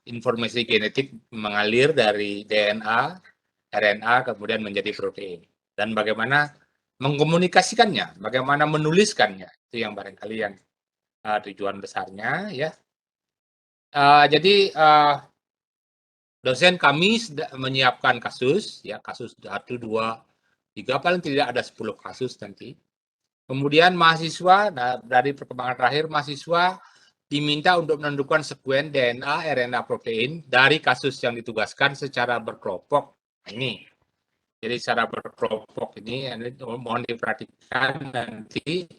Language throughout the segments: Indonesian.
informasi genetik mengalir dari DNA, RNA, kemudian menjadi protein. Dan bagaimana mengkomunikasikannya, bagaimana menuliskannya, itu yang barangkali yang tujuan besarnya ya. Jadi dosen kami menyiapkan kasus, ya kasus 1, 2, 3, paling tidak ada 10 kasus nanti. Kemudian mahasiswa, dari perkembangan terakhir, mahasiswa diminta untuk menentukan sekuen DNA, RNA, protein dari kasus yang ditugaskan secara berkelompok. Ini, jadi secara berkelompok ini mohon diperhatikan nanti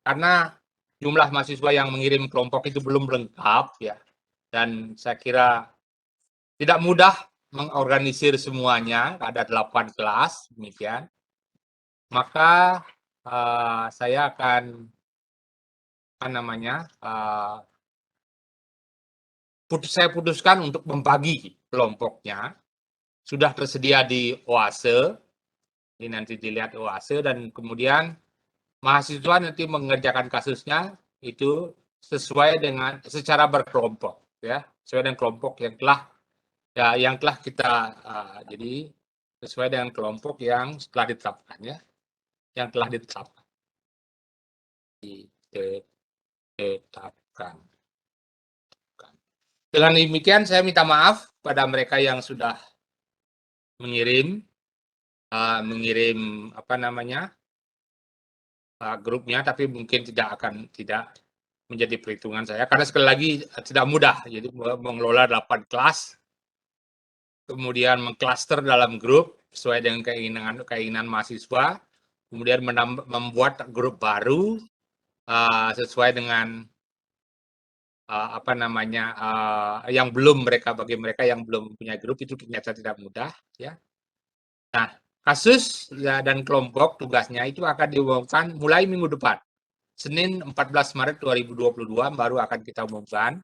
karena jumlah mahasiswa yang mengirim kelompok itu belum lengkap ya, dan saya kira tidak mudah mengorganisir semuanya, ada 8 kelas demikian. Maka saya akan saya putuskan untuk membagi kelompoknya. Sudah tersedia di OASE, ini nanti dilihat OASE, dan kemudian mahasiswa nanti mengerjakan kasusnya itu sesuai dengan secara berkelompok, ya, sesuai dengan kelompok yang telah kita jadi sesuai dengan kelompok yang telah ditetapkan, ya, yang telah ditetapkan. Dengan demikian saya minta maaf pada mereka yang sudah mengirim grupnya, tapi mungkin tidak menjadi perhitungan saya karena sekali lagi tidak mudah. Jadi mengelola 8 kelas, kemudian mengklaster dalam grup sesuai dengan keinginan mahasiswa, kemudian membuat grup baru sesuai dengan yang belum bagi mereka yang belum punya grup itu ternyata tidak mudah, ya. Nah, kasus ya, dan kelompok tugasnya itu akan diumumkan mulai minggu depan. Senin 14 Maret 2022 baru akan kita umumkan.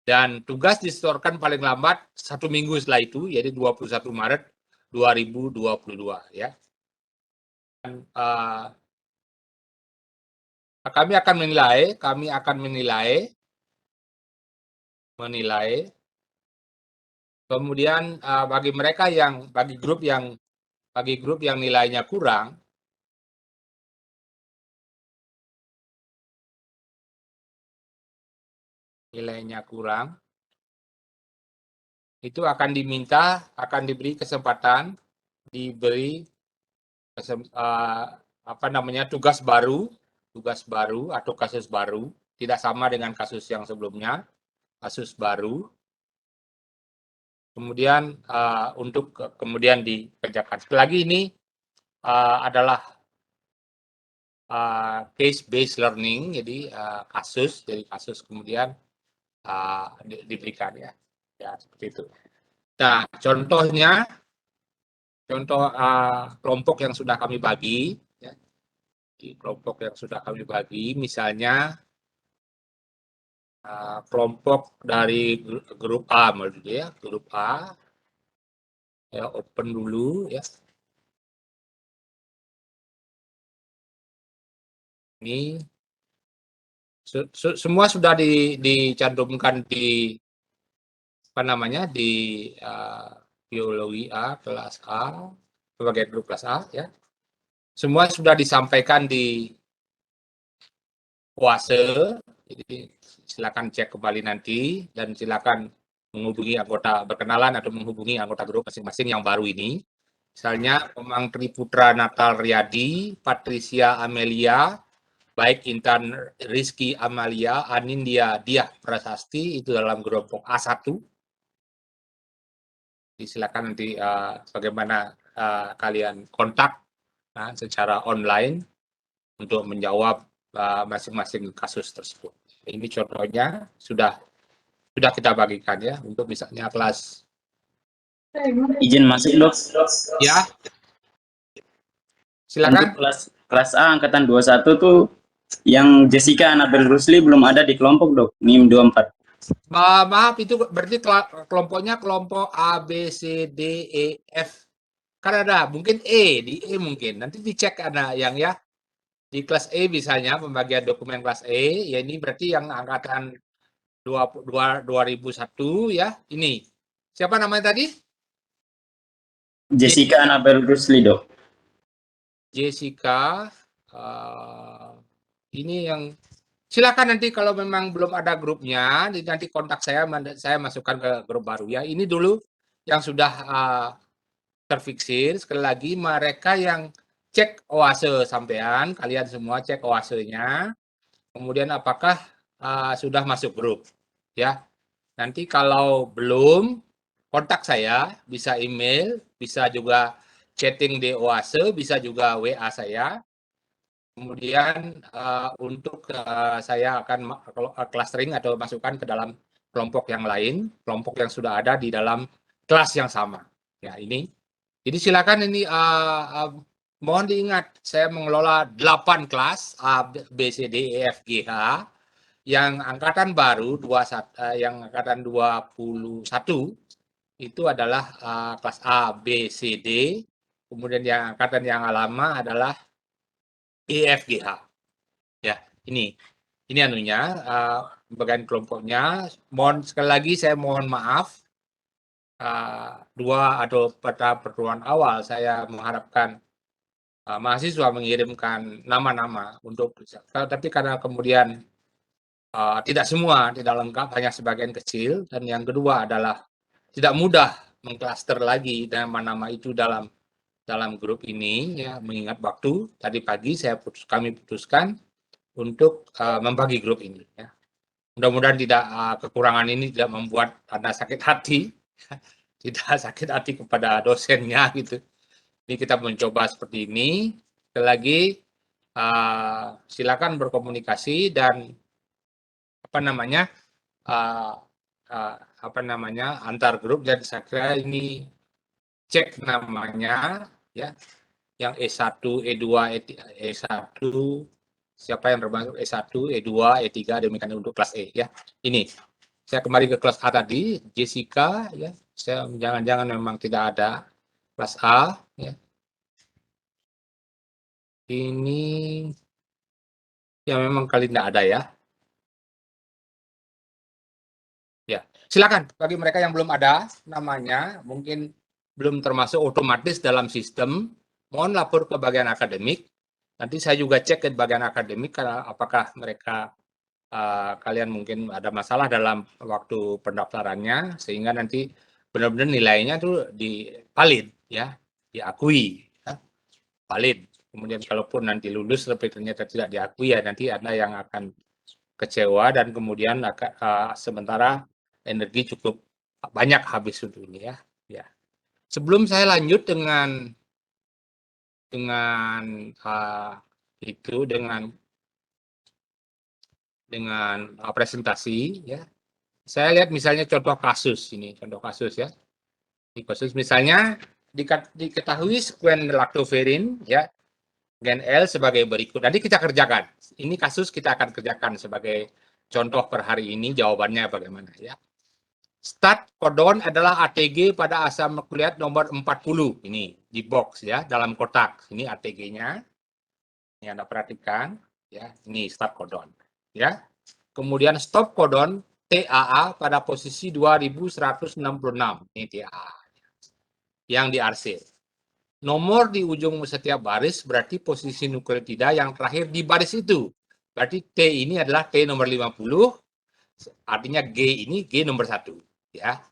Dan tugas disetorkan paling lambat 1 minggu setelah itu, yaitu 21 Maret 2022 ya. Dan, kami akan menilai kemudian bagi grup yang nilainya kurang, itu akan diberi kesempatan, tugas baru atau kasus baru, tidak sama dengan kasus yang sebelumnya, kasus baru, kemudian untuk kemudian dikerjakan. Sekali lagi ini adalah case based learning, jadi kasus kemudian diberikan, ya seperti itu. Nah, contoh kelompok yang sudah kami bagi, ya. Di kelompok yang sudah kami bagi, misalnya kelompok dari grup A, grup A, ya, open dulu, ya. Ini semua sudah dicantumkan di biologi A, kelas A, sebagai grup kelas A, ya. Semua sudah disampaikan di OASE, jadi silakan cek kembali nanti dan silakan berkenalan atau menghubungi anggota grup masing-masing yang baru ini. Misalnya Komang Triputra Natal Riyadi, Patricia Amelia, baik Intan Rizky Amalia, Anindya Diah Prasasti, itu dalam kelompok A1. Silakan nanti bagaimana kalian kontak secara online untuk menjawab masing-masing kasus tersebut. Ini contohnya sudah kita bagikan, ya, untuk misalnya kelas. Izin masuk, Dok. Ya. Silakan. Untuk kelas A angkatan 21 tuh yang Jessica Anabel Rusli belum ada di kelompok, Dok. NIM 24. Maaf, itu berarti kelompoknya kelompok A, B, C, D, E, F. Kan ada, mungkin di E mungkin. Nanti dicek ada yang, ya. Di kelas E misalnya, pembagian dokumen kelas E, ya ini berarti yang angkatan 2001 ya. Ini. Siapa namanya tadi? Jessica Anabel Rusli, Dok. Jessica. Ini yang silakan nanti kalau memang belum ada grupnya, nanti kontak saya masukkan ke grup baru ya. Ini dulu yang sudah terfiksir. Sekali lagi mereka yang cek OASE sampean, kalian semua cek OASE-nya. Kemudian apakah sudah masuk grup ya. Nanti kalau belum, kontak saya, bisa email, bisa juga chatting di OASE, bisa juga WA saya. Kemudian untuk saya akan clustering atau masukkan ke dalam kelompok yang lain, kelompok yang sudah ada di dalam kelas yang sama. Ya ini. Jadi silakan ini mohon diingat saya mengelola 8 kelas A, B, C, D, E, F, G, H. Yang angkatan baru yang angkatan 21 itu adalah kelas A, B, C, D. Kemudian yang angkatan yang lama adalah E, F, G, H. Ya, ini anunya bagian kelompoknya. Mohon sekali lagi saya mohon maaf pada pertemuan awal saya mengharapkan mahasiswa mengirimkan nama-nama tapi karena kemudian tidak semua, tidak lengkap, hanya sebagian kecil. Dan yang kedua adalah tidak mudah mengklaster lagi nama-nama itu dalam grup ini ya, mengingat waktu tadi pagi kami putuskan untuk membagi grup ini ya. Mudah-mudahan tidak kekurangan ini tidak membuat Anda sakit hati, tidak sakit hati kepada dosennya gitu. Ini kita mencoba seperti ini. Sekali lagi silakan berkomunikasi dan antar grup, dan saya kira ini cek namanya ya. Yang E1, E2, E1, siapa yang termasuk E1, E2, E3, demikian untuk kelas E ya. Ini saya kembali ke kelas A tadi, Jessica ya. Saya jangan-jangan memang tidak ada kelas A ya. Ini ya memang kali tidak ada ya. Ya, silakan bagi mereka yang belum ada namanya, mungkin belum termasuk otomatis dalam sistem, mohon lapor ke bagian akademik. Nanti saya juga cek ke bagian akademik karena apakah mereka kalian mungkin ada masalah dalam waktu pendaftarannya, sehingga nanti benar-benar nilainya tuh valid ya, diakui ya, valid. Kemudian kalaupun nanti lulus tapi ternyata tidak diakui ya, nanti ada yang akan kecewa dan kemudian sementara energi cukup banyak habis untuk ini ya. Ya. Sebelum saya lanjut dengan presentasi ya. Saya lihat misalnya contoh kasus ini, ya. Di kasus misalnya diketahui sekuen lactoferrin ya, gen L sebagai berikut. Nanti kita kerjakan. Ini kasus kita akan kerjakan sebagai contoh per hari ini, jawabannya bagaimana ya. Start codon adalah ATG pada asam nukleat nomor 40. Ini di box ya, dalam kotak. Ini ATG-nya. Ini Anda perhatikan ya, ini start codon ya. Kemudian stop codon TAA pada posisi 2166. Ini TAA yang diarsir. Nomor di ujung setiap baris berarti posisi nukleotida yang terakhir di baris itu. Berarti T ini adalah T nomor 50, artinya G ini G nomor 1. Ya.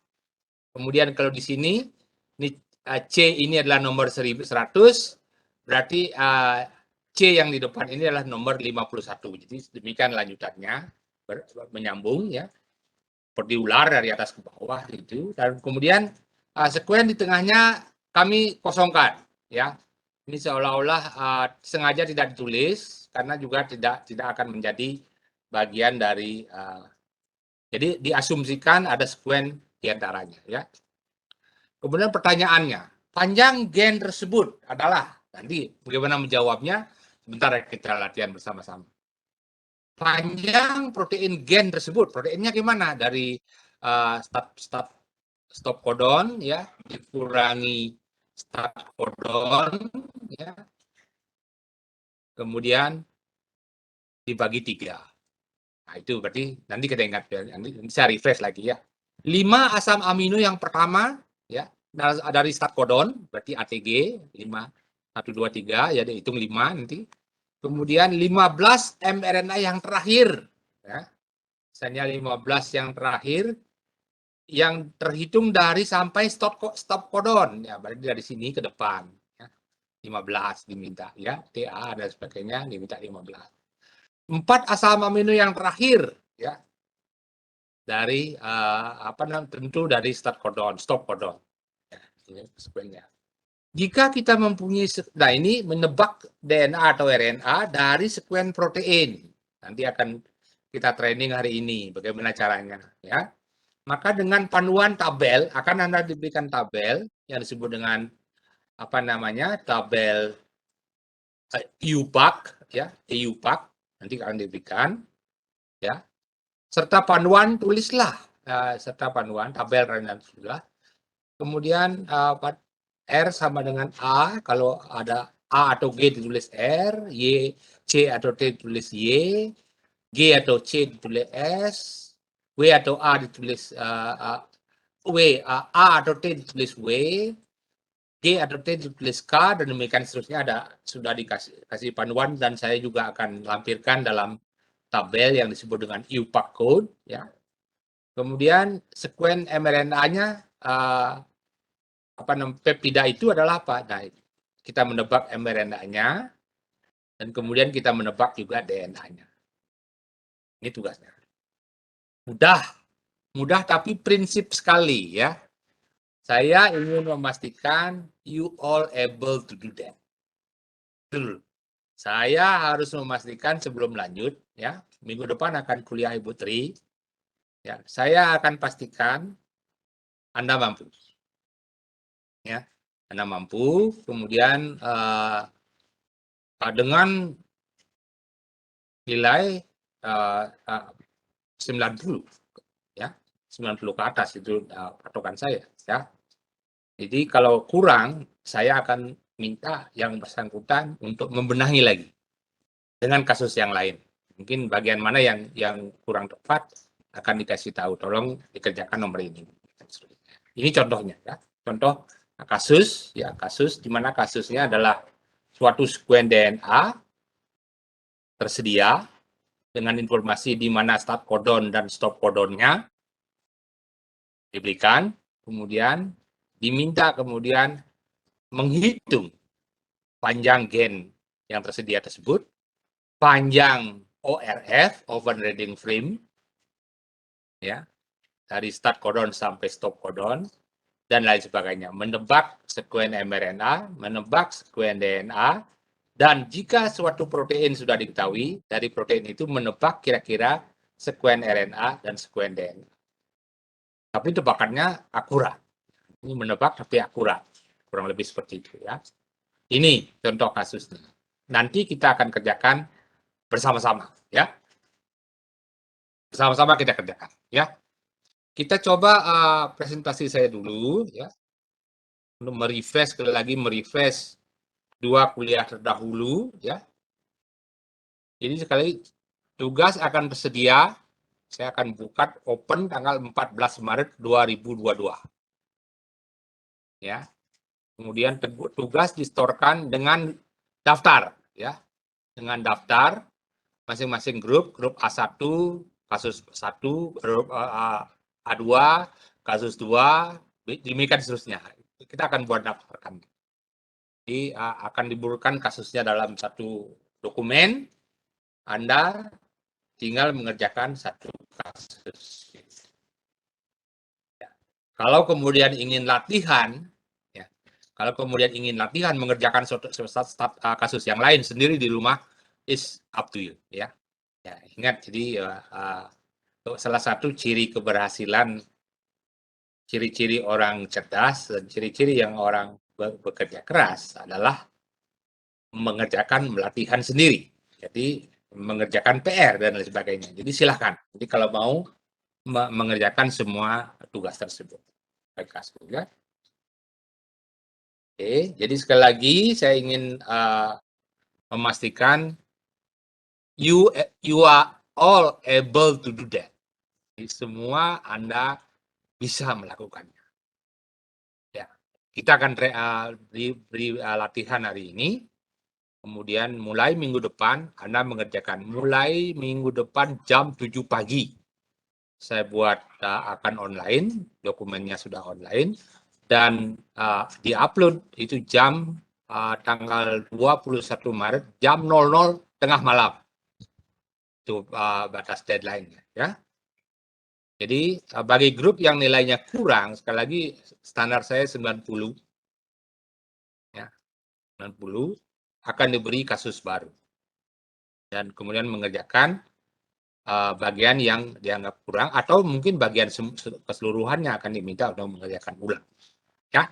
Kemudian kalau di sini, ini C ini adalah nomor 1100, berarti C yang di depan ini adalah nomor 51. Jadi demikian lanjutannya, menyambung ya, seperti ular dari atas ke bawah gitu. Dan kemudian sekuen di tengahnya kami kosongkan ya. Ini seolah-olah sengaja tidak ditulis karena juga tidak akan menjadi bagian dari jadi diasumsikan ada sekuen di antaranya ya. Kemudian pertanyaannya, panjang gen tersebut adalah, nanti bagaimana menjawabnya, sebentar kita latihan bersama-sama. Panjang protein gen tersebut, proteinnya gimana? Dari stop codon ya, dikurangi start codon ya, kemudian dibagi 3. Nah, itu berarti nanti kita ingat ya, nanti saya refresh lagi ya. 5 asam amino yang pertama ya dari start codon berarti ATG 5 1 2 3 ya dihitung 5 nanti. Kemudian 15 mRNA yang terakhir ya. Misalnya 15 yang terakhir yang terhitung dari sampai stop codon ya, berarti dari sini ke depan ya. 15 diminta ya, TA dan sebagainya diminta 15. 4 asam amino yang terakhir ya dari tentu dari start codon, stop codon. Ya, ini sebenarnya. Jika kita mempunyai, nah ini menebak DNA atau RNA dari sekuen protein. Nanti akan kita training hari ini bagaimana caranya ya. Maka dengan panduan tabel akan Anda diberikan tabel yang disebut dengan tabel EUPAC ya, EUPAC nanti akan diberikan ya. Serta panduan tulislah serta panduan tabel dan sudah. Kemudian R sama dengan A, kalau ada A atau G ditulis R, Y, C atau T ditulis Y, G atau C ditulis S, W atau A ditulis A atau T ditulis W, G atau T ditulis K, dan demikian seterusnya sudah dikasih panduan, dan saya juga akan lampirkan dalam tabel yang disebut dengan EUPAC code ya. Kemudian sekuen mRNA-nya peptida itu adalah apa? Nah, kita menebak mRNA-nya dan kemudian kita menebak juga DNA-nya. Ini tugasnya. Mudah tapi prinsip sekali ya. Saya ingin memastikan you all able to do that. Saya harus memastikan sebelum lanjut ya, minggu depan akan kuliah Ibu Tri. Ya, saya akan pastikan Anda mampu. Ya, Anda mampu, kemudian dengan nilai 90 ya, 90 ke atas itu patokan saya ya. Jadi kalau kurang, saya akan minta yang bersangkutan untuk membenahi lagi dengan kasus yang lain. Mungkin bagian mana yang kurang tepat akan dikasih tahu, tolong dikerjakan nomor ini. Ini contohnya ya. Contoh kasus ya, kasus di mana kasusnya adalah suatu sekuen DNA tersedia dengan informasi di mana start codon dan stop codonnya diberikan, kemudian diminta kemudian menghitung panjang gen yang tersedia tersebut, panjang ORF, Open Reading Frame, ya, dari start codon sampai stop codon, dan lain sebagainya. Menebak sekuen mRNA, menebak sekuen DNA, dan jika suatu protein sudah diketahui, dari protein itu menebak kira-kira sekuen RNA dan sekuen DNA. Tapi tebakannya akurat. Ini menebak tapi akurat. Kurang lebih seperti itu ya. Ini contoh kasusnya. Nanti kita akan kerjakan bersama-sama ya. Bersama-sama kita kerjakan ya. Kita coba presentasi saya dulu ya. Untuk merefresh sekali lagi merefresh 2 kuliah terdahulu ya. Jadi sekali tugas akan tersedia, saya akan buka open tanggal 14 Maret 2022. Ya. Kemudian tugas distorkan dengan daftar ya. Dengan daftar masing-masing grup A1 kasus 1, grup A2 kasus 2, demikian seterusnya. Kita akan buat daftar kan. Jadi akan dibuatkan kasusnya dalam satu dokumen. Anda tinggal mengerjakan satu kasus. Ya. Kalau kemudian ingin latihan, ya, kalau kemudian ingin latihan mengerjakan kasus yang lain sendiri di rumah, is up to you, ya. Ya, ingat, jadi salah satu ciri keberhasilan, ciri-ciri orang cerdas dan ciri-ciri yang orang bekerja keras adalah mengerjakan latihan sendiri. Jadi mengerjakan PR dan lain sebagainya. Jadi silahkan. Jadi kalau mau mengerjakan semua tugas tersebut. Ya. Oke, jadi sekali lagi saya ingin memastikan you are all able to do that. Jadi semua Anda bisa melakukannya. Ya, kita akan beri latihan hari ini. Kemudian mulai minggu depan Anda mengerjakan. Mulai minggu depan jam 7 pagi. Saya buat akan online, dokumennya sudah online. Dan di-upload itu jam tanggal 21 Maret jam 00 tengah malam. Itu batas deadline-nya. Ya. Jadi bagi grup yang nilainya kurang, sekali lagi standar saya 90, ya, 90 akan diberi kasus baru. Dan kemudian mengerjakan bagian yang dianggap kurang atau mungkin bagian keseluruhannya akan diminta untuk mengerjakan ulang. Ya,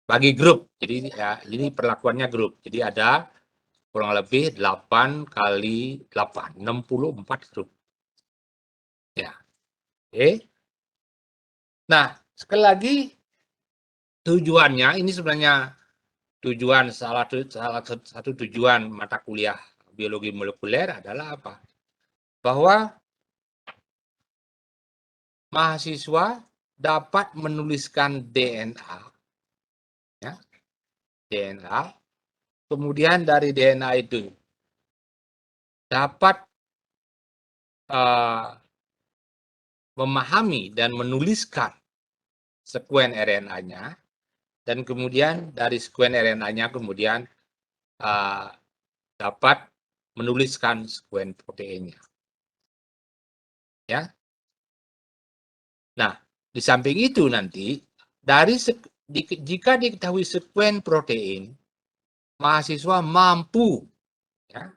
bagi grup. Jadi ya, ini perlakuannya grup. Jadi ada kurang lebih 8 kali 8, 64 grup. Ya. Oke. Nah, sekali lagi tujuannya ini sebenarnya salah satu tujuan mata kuliah biologi molekuler adalah apa? Bahwa mahasiswa dapat menuliskan DNA, ya, DNA, kemudian dari DNA itu dapat memahami dan menuliskan sekuen RNA-nya, dan kemudian dari sekuen RNA-nya kemudian dapat menuliskan sekuen proteinnya. Ya. Nah, di samping itu nanti jika diketahui sekuen protein, mahasiswa mampu, ya,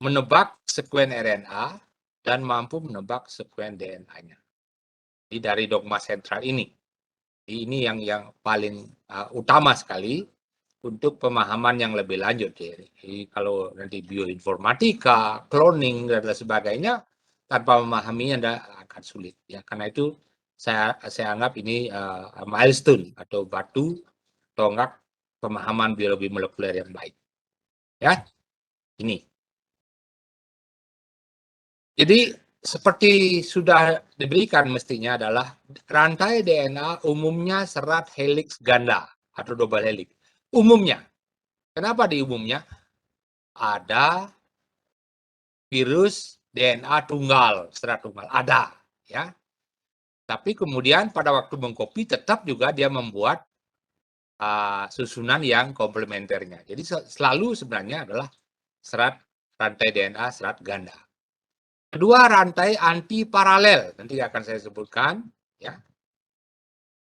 menebak sekuen RNA dan mampu menebak sekuen DNA-nya. Jadi dari dogma sentral ini. Ini yang paling utama sekali untuk pemahaman yang lebih lanjut. Jadi kalau nanti bioinformatika, cloning dan sebagainya, tanpa memahami Anda akan sulit. Ya, karena itu saya anggap ini milestone atau batu tonggak pemahaman biologi molekuler yang baik. Ya, ini. Jadi seperti sudah diberikan mestinya adalah rantai DNA umumnya serat helix ganda atau double helix. Umumnya. Kenapa di umumnya? Ada virus DNA tunggal, serat tunggal. Ada. Ya. Tapi kemudian pada waktu mengcopy tetap juga dia membuat susunan yang komplementernya. Jadi selalu sebenarnya adalah serat rantai DNA serat ganda. Kedua, rantai anti paralel, nanti akan saya sebutkan, ya.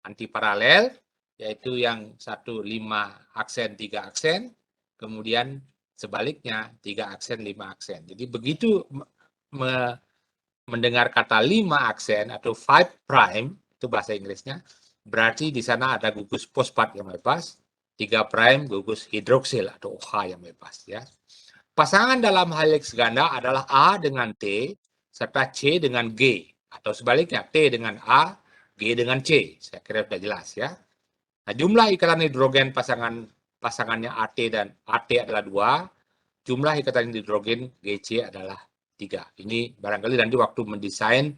Anti paralel, yaitu yang 1 5 aksen 3 aksen, kemudian sebaliknya 3 aksen 5 aksen. Jadi begitu mendengar kata 5 aksen atau 5 prime, itu bahasa Inggrisnya, berarti di sana ada gugus fosfat yang bebas, 3 prime gugus hidroksil atau OH yang bebas, ya. Pasangan dalam helix ganda adalah A dengan T, serta C dengan G. Atau sebaliknya, T dengan A, G dengan C. Saya kira sudah jelas ya. Nah, jumlah ikatan hidrogen pasangannya AT dan AT adalah 2. Jumlah ikatan hidrogen GC adalah 3. Ini barangkali nanti waktu mendesain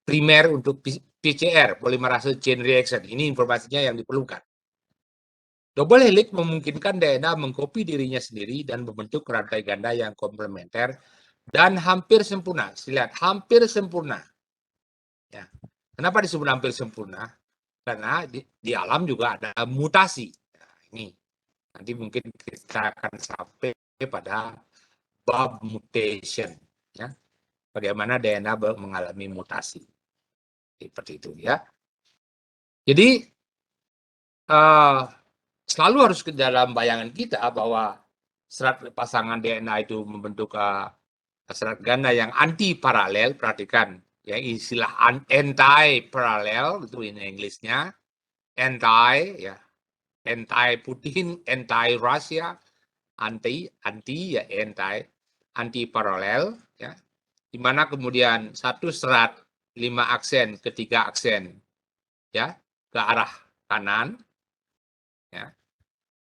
primer untuk PCR, polymerase chain reaction. Ini informasinya yang diperlukan. Double helix memungkinkan DNA mengcopy dirinya sendiri dan membentuk rantai ganda yang komplementer dan hampir sempurna. Lihat, hampir sempurna. Ya. Kenapa disebut hampir sempurna? Karena di alam juga ada mutasi. Nah, ini nanti mungkin kita akan sampai pada bab mutation. Ya. Bagaimana DNA mengalami mutasi. Seperti itu ya. Jadi selalu harus ke dalam bayangan kita bahwa serat pasangan DNA itu membentuk serat ganda yang anti paralel. Perhatikan ya, istilah anti paralel itu ini Inggrisnya, anti ya, anti Putin, anti Rusia, anti ya, anti paralel ya, di mana kemudian satu serat 5 aksen ke 3 aksen ya ke arah kanan, ya.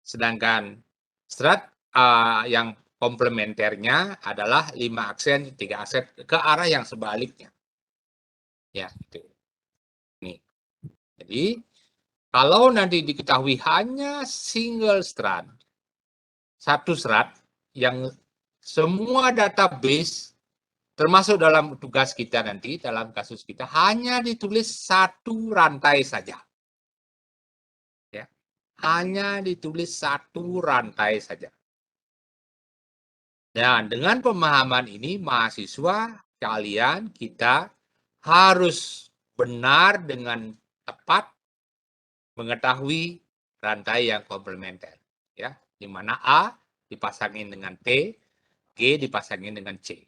Sedangkan serat yang komplementernya adalah 5 aksen, 3 aksen ke arah yang sebaliknya. Ya, itu. Nih. Jadi, kalau nanti diketahui hanya single strand, satu serat yang semua database termasuk dalam tugas kita nanti, dalam kasus kita, hanya ditulis satu rantai saja. Ya. Hanya ditulis satu rantai saja. Dan dengan pemahaman ini, mahasiswa kalian, kita harus benar dengan tepat mengetahui rantai yang komplementer. Ya, di mana A dipasangin dengan T, G dipasangin dengan C.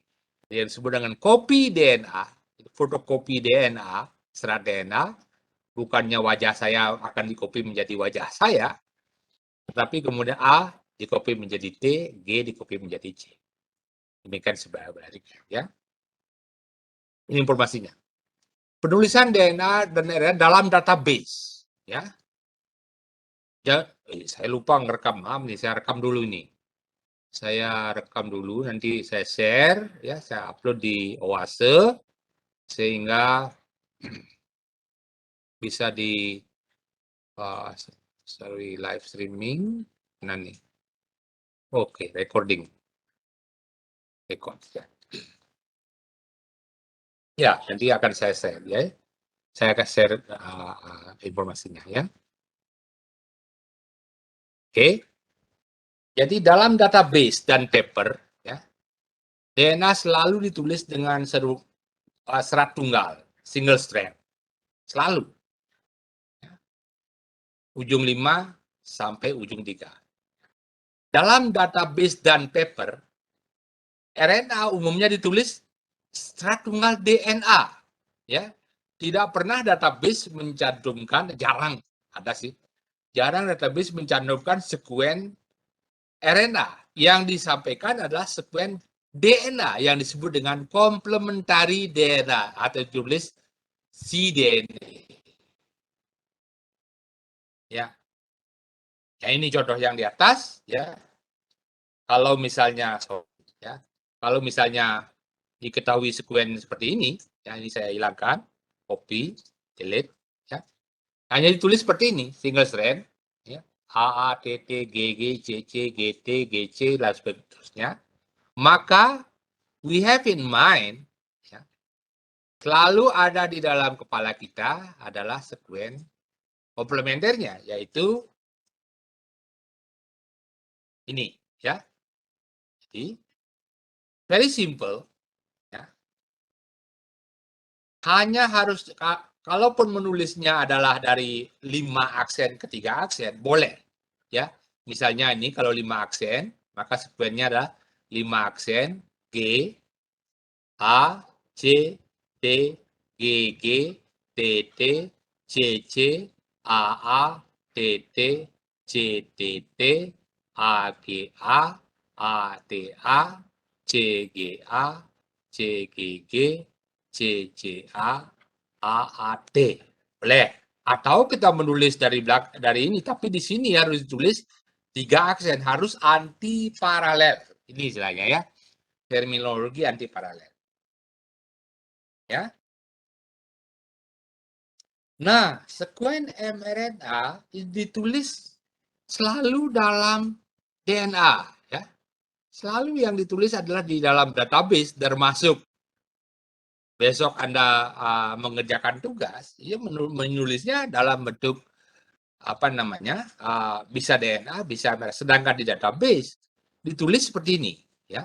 Yang disebut dengan kopi DNA, fotokopi DNA, serat DNA, bukannya wajah saya akan dikopi menjadi wajah saya, tetapi kemudian A dikopi menjadi T, G dikopi menjadi C. Demikian sebaliknya, ya. Ini informasinya. Penulisan DNA dan RNA dalam database, ya. Saya lupa ngerekam, maaf nih, saya rekam dulu ini. Saya rekam dulu, nanti saya share, ya, saya upload di Oase, sehingga bisa di sorry, live streaming. Nah nih, oke, recording, record ya. Ya, nanti akan saya share, ya. Saya akan share informasinya, ya. Oke. Jadi dalam database dan paper, ya, DNA selalu ditulis dengan serat tunggal, single strand. Selalu. Ujung 5 sampai ujung 3. Dalam database dan paper, RNA umumnya ditulis serat tunggal DNA. Ya. Tidak pernah database mencantumkan, jarang ada sih, jarang database mencantumkan sekuen RNA. Yang disampaikan adalah sekuen DNA yang disebut dengan complementary DNA atau ditulis cDNA. Ya. Ya, ini contoh yang di atas, ya. Kalau misalnya, ya, kalau misalnya diketahui sekuen seperti ini, ya, ini saya hilangkan, copy, delete, ya. Hanya ditulis seperti ini, single strand, ya. A, A, T, T, G, G, C, C, G, T, G, C, dan seterusnya. Maka, we have in mind, ya, selalu ada di dalam kepala kita adalah sekuen komplementernya, yaitu ini, ya. Jadi, very simple, ya. Hanya harus, kalaupun menulisnya adalah dari 5 aksen ke 3 aksen, boleh. Ya, misalnya ini kalau 5 aksen, maka sekuennya adalah 5 aksen G, A, C, T, G, G, T, T, C, C, A, A, T, T, C, T, T, A, G, A, A, T, A, C, G, A, C, G, G, C, C, A, A, T. Boleh. Atau kita menulis dari ini, tapi di sini harus ditulis 3 aksen, harus anti paralel. Ini istilahnya, ya. Terminologi anti paralel. Ya. Nah, sekuen mRNA ditulis selalu dalam DNA, ya. Selalu yang ditulis adalah di dalam database, termasuk besok Anda mengerjakan tugas, ya menulisnya dalam bentuk apa namanya, bisa DNA, bisa, sedangkan di database ditulis seperti ini, ya.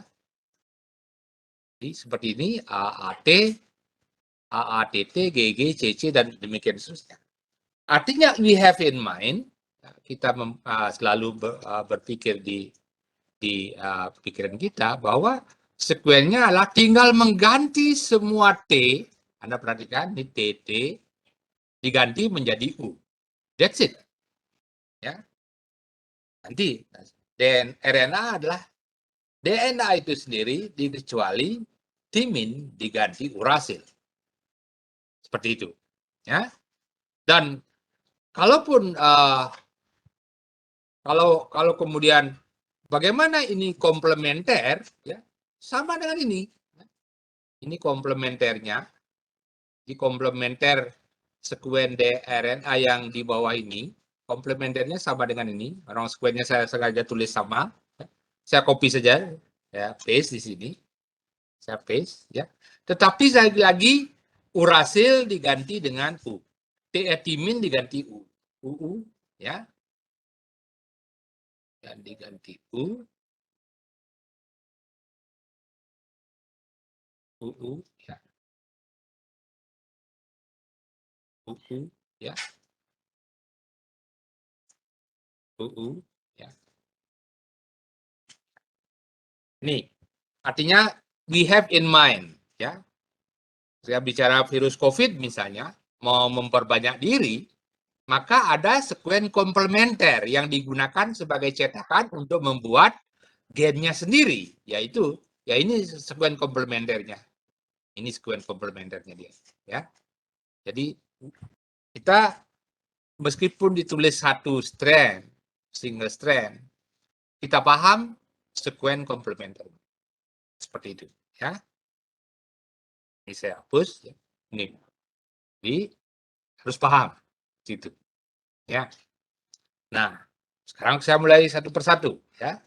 Jadi seperti ini, AAT, AATT, GG, CC, dan demikian seterusnya. Artinya we have in mind, kita selalu berpikir di pikiran kita bahwa sekuennya adalah tinggal mengganti semua T, Anda perhatikan, ini TT, diganti menjadi U. That's it. Ya. Nanti, dan RNA adalah DNA itu sendiri, dikecuali timin diganti urasil. Seperti itu. Ya. Dan kalaupun kalau kemudian bagaimana ini komplementer, ya, sama dengan ini. Ini komplementernya, di komplementer sekuen DNA yang di bawah ini, komplementernya sama dengan ini. Orang sekuennya saya sengaja tulis sama. Saya copy saja, ya, paste di sini. Saya paste, ya. Tetapi lagi urasil diganti dengan U. Timin diganti U. UU, ya. Dan diganti U. UU, ya. UU, ya. UU, ya. Nih, artinya we have in mind, ya. Saya bicara virus COVID misalnya, mau memperbanyak diri, maka ada sekuen komplementer yang digunakan sebagai cetakan untuk membuat gennya sendiri, yaitu ya ini sekuen komplementernya. Ini sekuen komplementernya dia, ya. Jadi kita meskipun ditulis satu strand, single strand, kita paham sekuen komplementer. Seperti itu, ya. Ini saya hapus, ya. Ini. Jadi harus paham situ, ya. Nah, sekarang saya mulai satu persatu, ya.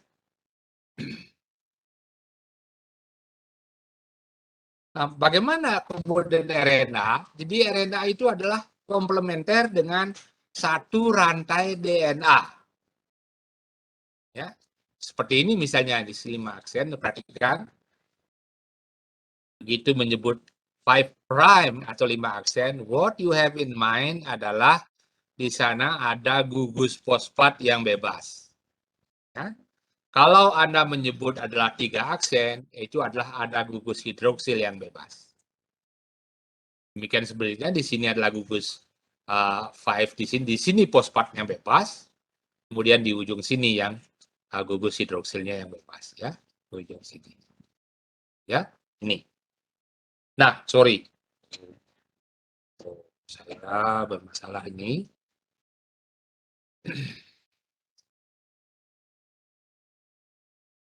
Nah, bagaimana kemudian RNA? Jadi RNA itu adalah komplementer dengan satu rantai DNA. Ya, seperti ini misalnya di 5 aksen, perhatikan. Begitu menyebut 5 prime atau 5 aksen, what you have in mind adalah di sana ada gugus fosfat yang bebas. Ya. Kalau Anda menyebut adalah 3 aksen, itu adalah ada gugus hidroksil yang bebas. Demikian sebenarnya di sini adalah gugus 5 di sini fosfatnya bebas, kemudian di ujung sini yang gugus hidroksilnya yang bebas, ya, ujung sini, ya, ini. Nah, sorry, saya bermasalah ini.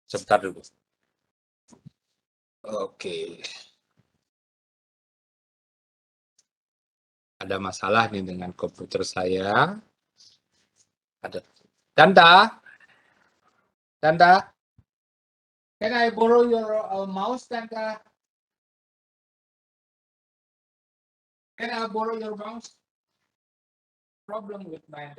Sebentar dulu. Oke. Ada masalah nih dengan komputer saya. Ada. Tanda, can I borrow your mouse, Tanda? Can I borrow your mouse? Problem with my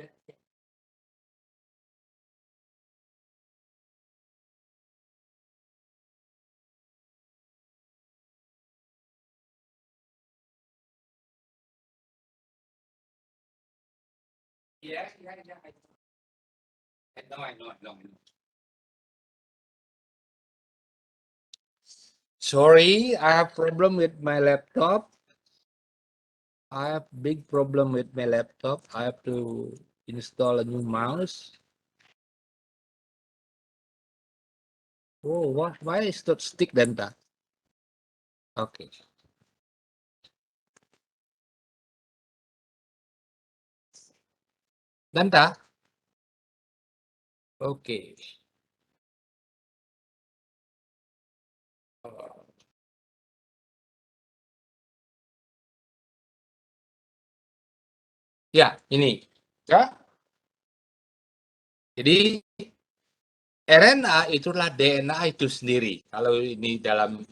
yeah. I know. Sorry, I have problem with my laptop. I have big problem with my laptop. I have to install a new mouse. Oh, what? Why is that stick Danta? Okay. Danta? Okay. Ya, ini. Ya. Jadi RNA itulah DNA itu sendiri. Kalau ini dalam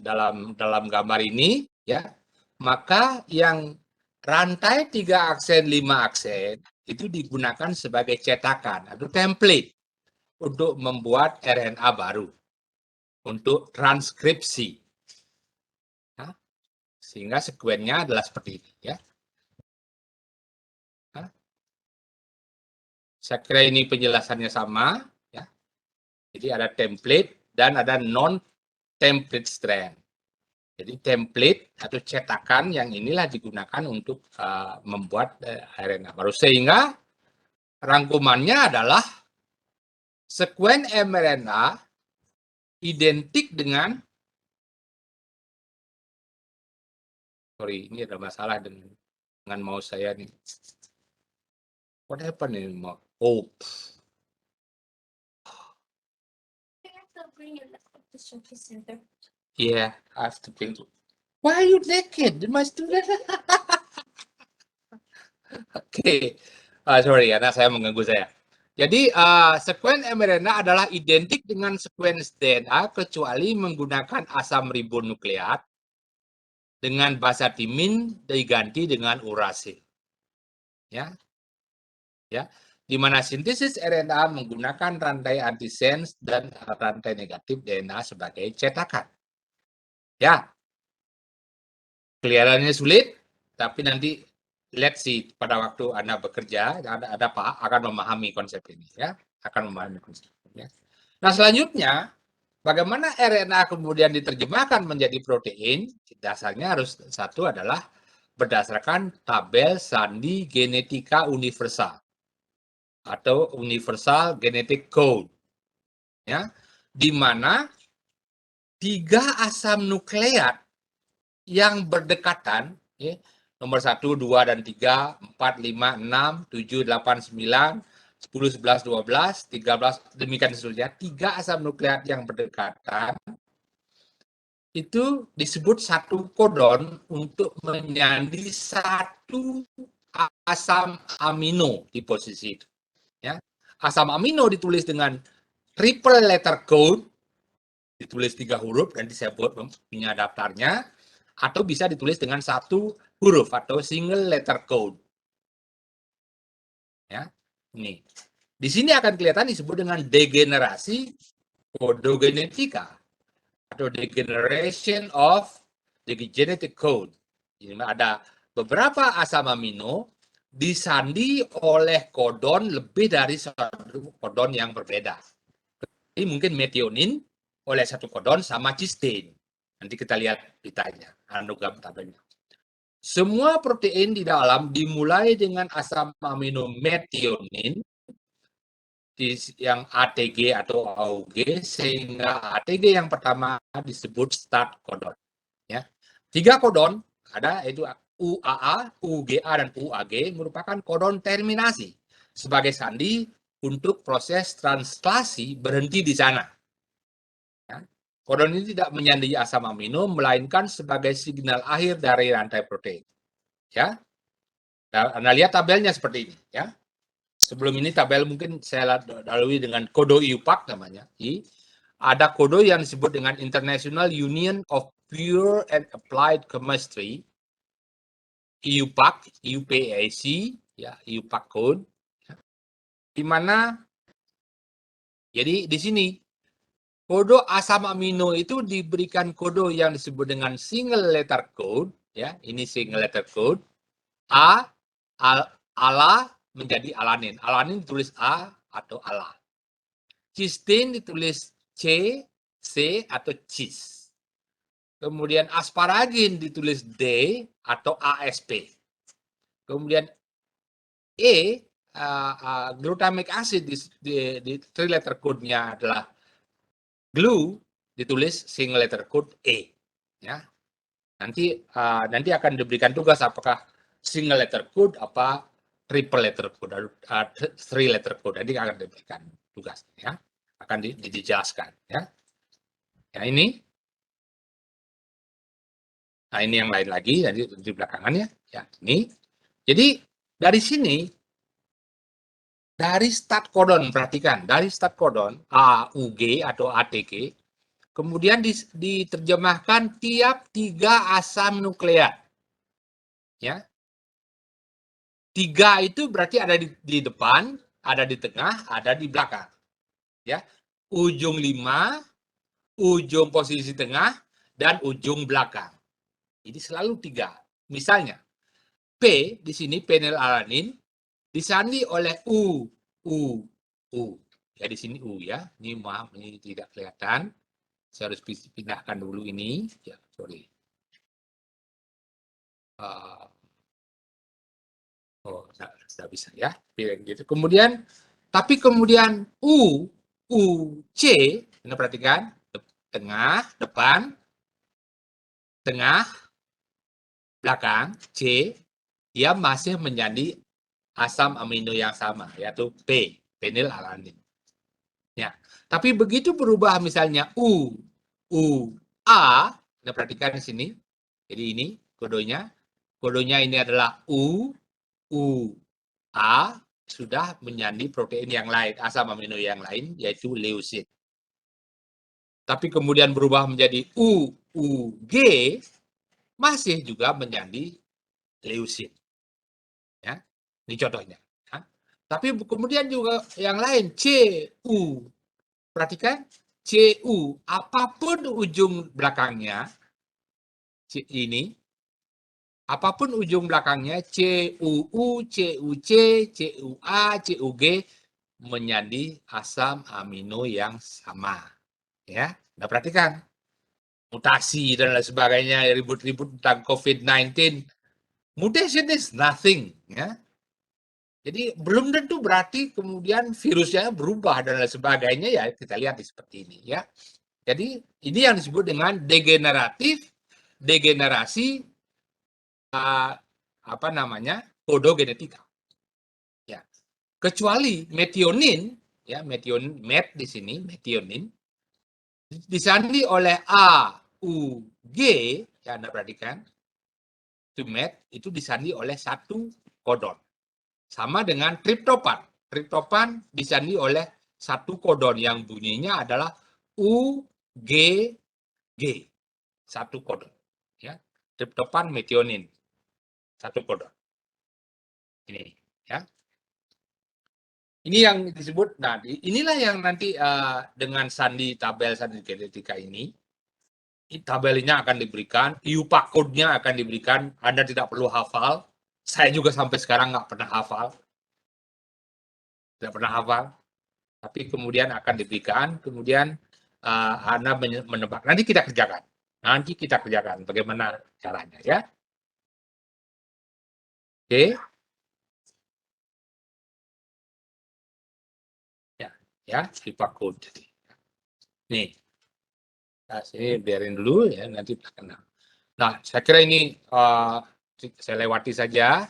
gambar ini, ya, maka yang rantai 3 aksen, 5 aksen itu digunakan sebagai cetakan atau template untuk membuat RNA baru untuk transkripsi. Nah, sehingga sekuennya adalah seperti ini, ya. Nah, saya kira ini penjelasannya sama, ya. Jadi ada template dan ada non-template strand. Jadi template atau cetakan yang inilah digunakan untuk membuat RNA baru. Sehingga rangkumannya adalah sekuen mRNA identik dengan, sorry, ini ada masalah dengan mouse saya nih. What happened in mouse? Oh, Yeah, I have to think. Why are you naked, my student? Oke, sorry karena saya mengganggu saya. Jadi sekuen mRNA adalah identik dengan sekuen DNA kecuali menggunakan asam ribonukleat dengan basatimin diganti dengan uracil. Ya, ya, di mana sintesis RNA menggunakan rantai antisense dan rantai negatif DNA sebagai cetakan. Ya, kelihatannya sulit, tapi nanti let's see pada waktu Anda bekerja, Anda akan memahami konsep ini, ya, akan memahami konsep ini. Ya. Nah, selanjutnya, bagaimana RNA kemudian diterjemahkan menjadi protein? Dasarnya harus satu adalah berdasarkan tabel sandi genetika universal atau universal genetic code, ya, di mana 3 asam nukleat yang berdekatan, ya, nomor 1, 2, dan 3, 4, 5, 6, 7, 8, 9, 10, 11, 12, 13, demikian seterusnya, 3 asam nukleat yang berdekatan itu disebut satu kodon untuk menyandi satu asam amino di posisi itu. Ya. Asam amino ditulis dengan triple letter code, ditulis 3 huruf dan disebut punya daftarnya, atau bisa ditulis dengan 1 huruf atau single letter code. Ya, ini. Di sini akan kelihatan disebut dengan degenerasi kodogenetika atau degeneration of the genetic code. Jadi ada beberapa asam amino disandi oleh kodon lebih dari satu kodon yang berbeda. Ini mungkin metionin oleh satu kodon sama cysteine. Nanti kita lihat ditanya, anogram tabelnya. Semua protein di dalam dimulai dengan asam amino metionin yang ATG atau AUG, sehingga ATG yang pertama disebut start codon. Ya. 3 kodon ada, yaitu UAA, UGA, dan UAG merupakan kodon terminasi sebagai sandi untuk proses translasi berhenti di sana. Ya. Kodon ini tidak menyandi asam amino, melainkan sebagai signal akhir dari rantai protein. Ya, nah, Anda lihat tabelnya seperti ini. Ya, sebelum ini tabel mungkin saya lalui dengan kodo IUPAC namanya. Ada kodo yang disebut dengan International Union of Pure and Applied Chemistry, IUPAC, IUPAC, ya, IUPAC code. Di mana jadi di sini kodo asam amino itu diberikan kodo yang disebut dengan single letter code, ya, ini single letter code. ALA menjadi alanin. Alanin ditulis A atau ALA. Cysteine ditulis C, C atau cis. Kemudian asparagin ditulis D atau ASP. Kemudian E, glutamic acid di 3 letter code-nya adalah GLU, ditulis single letter code E. Ya. Nanti akan diberikan tugas apakah single letter code apa triple letter code, 3 letter code. Nanti akan diberikan tugas, ya, akan dijelaskan, ya. Ya, ini. Nah, ini yang lain lagi, nanti di belakangannya, ya, ini. Jadi dari sini, dari start codon, perhatikan, dari start codon AUG atau ATG, kemudian diterjemahkan tiap 3 asam nukleat, ya. 3 itu berarti ada di depan, ada di tengah, ada di belakang. Ya. Ujung 5, ujung posisi tengah, dan ujung belakang. Jadi selalu 3. Misalnya, P di sini penilalanin disandi oleh U. Ya di sini U, ya. Ini maaf, ini tidak kelihatan. Saya harus pindahkan dulu ini. Ya, sorry. Sudah bisa, ya. Gitu. Kemudian, tapi kemudian C, Anda perhatikan, tengah, depan, tengah, belakang, C, dia masih menjadi asam amino yang sama, yaitu P, penilalanin. Ya. Tapi begitu berubah misalnya U, A, Anda perhatikan di sini. Jadi ini kodenya. Kodenya ini adalah U, A, sudah menjadi protein yang lain, asam amino yang lain, yaitu leusin. Tapi kemudian berubah menjadi G, masih juga menjadi leusin. Ya, ini contohnya. Ya. Tapi kemudian juga yang lain, CU. Perhatikan, CU, apapun ujung belakangnya, ini, apapun ujung belakangnya, CUU, CUC, CUA, CUG, menjadi asam amino yang sama. Ya, Anda perhatikan. Mutasi dan lain sebagainya, ribut-ribut tentang COVID-19. Mutation is nothing. Ya. Jadi belum tentu berarti kemudian virusnya berubah dan lain sebagainya, ya kita lihat seperti ini. Ya. Jadi ini yang disebut dengan degenerasi podogenetika. Ya. Kecuali metionin, ya met di sini metionin disandi oleh AUG, ya Anda perhatikan, itu met itu disandi oleh satu kodon. Sama dengan triptopan. Triptopan disandi oleh satu kodon yang bunyinya adalah UGG. Satu kodon. Ya. Triptopan metionin. Satu kodon. Ini, ya. Ini yang disebut, nah inilah yang nanti dengan tabel sandi genetika ini, tabelnya akan diberikan, IUPAC code-nya akan diberikan, Anda tidak perlu hafal, saya juga sampai sekarang nggak pernah hafal, tapi kemudian akan diberikan, kemudian Anda menebak, nanti kita kerjakan bagaimana caranya, ya. Oke. Ya, IUPAC code. Nih. Nah, sini biarin dulu ya, nanti kenal. Nah, saya kira ini saya lewati saja.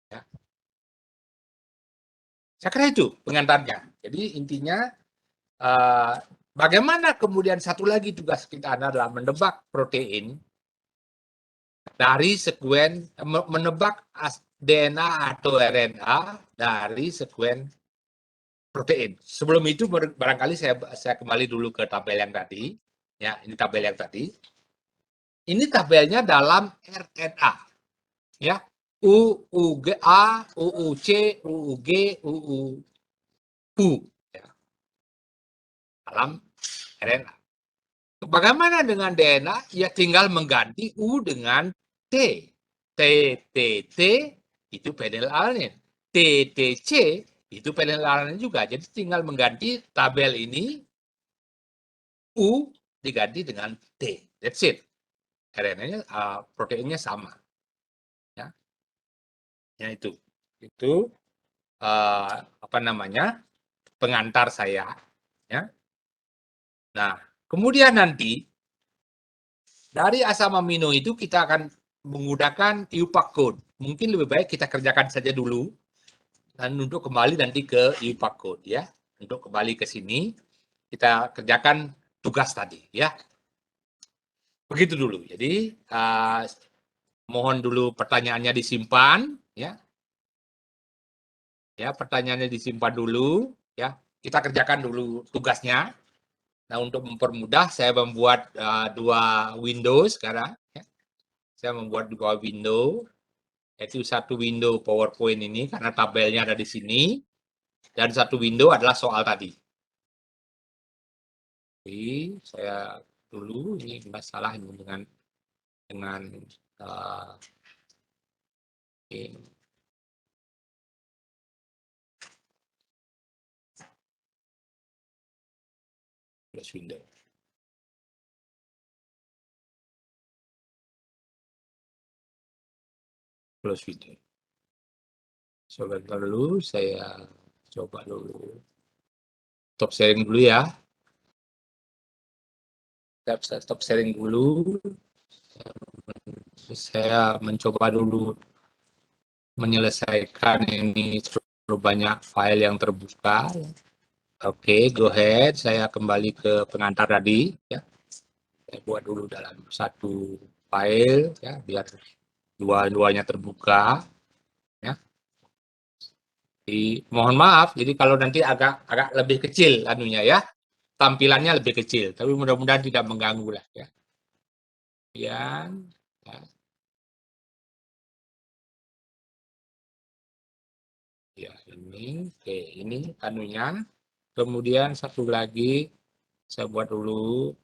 Ya. Saya kira itu pengantarnya. Jadi intinya bagaimana kemudian satu lagi tugas kita adalah menebak protein dari sekuen, menebak DNA atau RNA dari sekuen protein. Sebelum itu barangkali saya kembali dulu ke tabel yang tadi. Ya, ini tabel yang tadi. Ini tabelnya dalam RNA. Ya, UUGA, UUC, UUG, UUU, ya, dalam RNA. Bagaimana dengan DNA? Ya tinggal mengganti U dengan T. TTT itu phenylalanine. TTC itu phenylalanine juga. Jadi tinggal mengganti tabel ini, U diganti dengan T. That's it. RNA-nya, proteinnya sama. Ya, ya itu pengantar saya, ya. Nah, kemudian nanti dari asam amino itu kita akan menggunakan IUPAC code. Mungkin lebih baik kita kerjakan saja dulu dan untuk kembali nanti ke IUPAC code, ya. Untuk kembali ke sini kita kerjakan tugas tadi, ya. Begitu dulu. Jadi mohon dulu pertanyaannya disimpan, ya. Ya, pertanyaannya disimpan dulu, ya. Kita kerjakan dulu tugasnya. Nah, untuk mempermudah, saya membuat dua window sekarang. Ya. Saya membuat dua window, yaitu satu window PowerPoint ini, karena tabelnya ada di sini, dan satu window adalah soal tadi. Jadi, saya dulu, ini masalah ini dengan ini. Close window. Close video. Sebentar dulu, saya coba dulu. Stop sharing dulu ya. Stop sharing dulu. Saya mencoba dulu menyelesaikan ini, terlalu banyak file yang terbuka. Oke, go ahead. Saya kembali ke pengantar tadi. Ya. Saya buat dulu dalam satu file, ya, biar dua-duanya terbuka. Ya. Mohon maaf, jadi kalau nanti agak lebih kecil anunya ya, tampilannya lebih kecil, tapi mudah-mudahan tidak mengganggu lah ya. Kemudian, ya, ya ini, oke, ini anunya. Kemudian satu lagi, saya buat dulu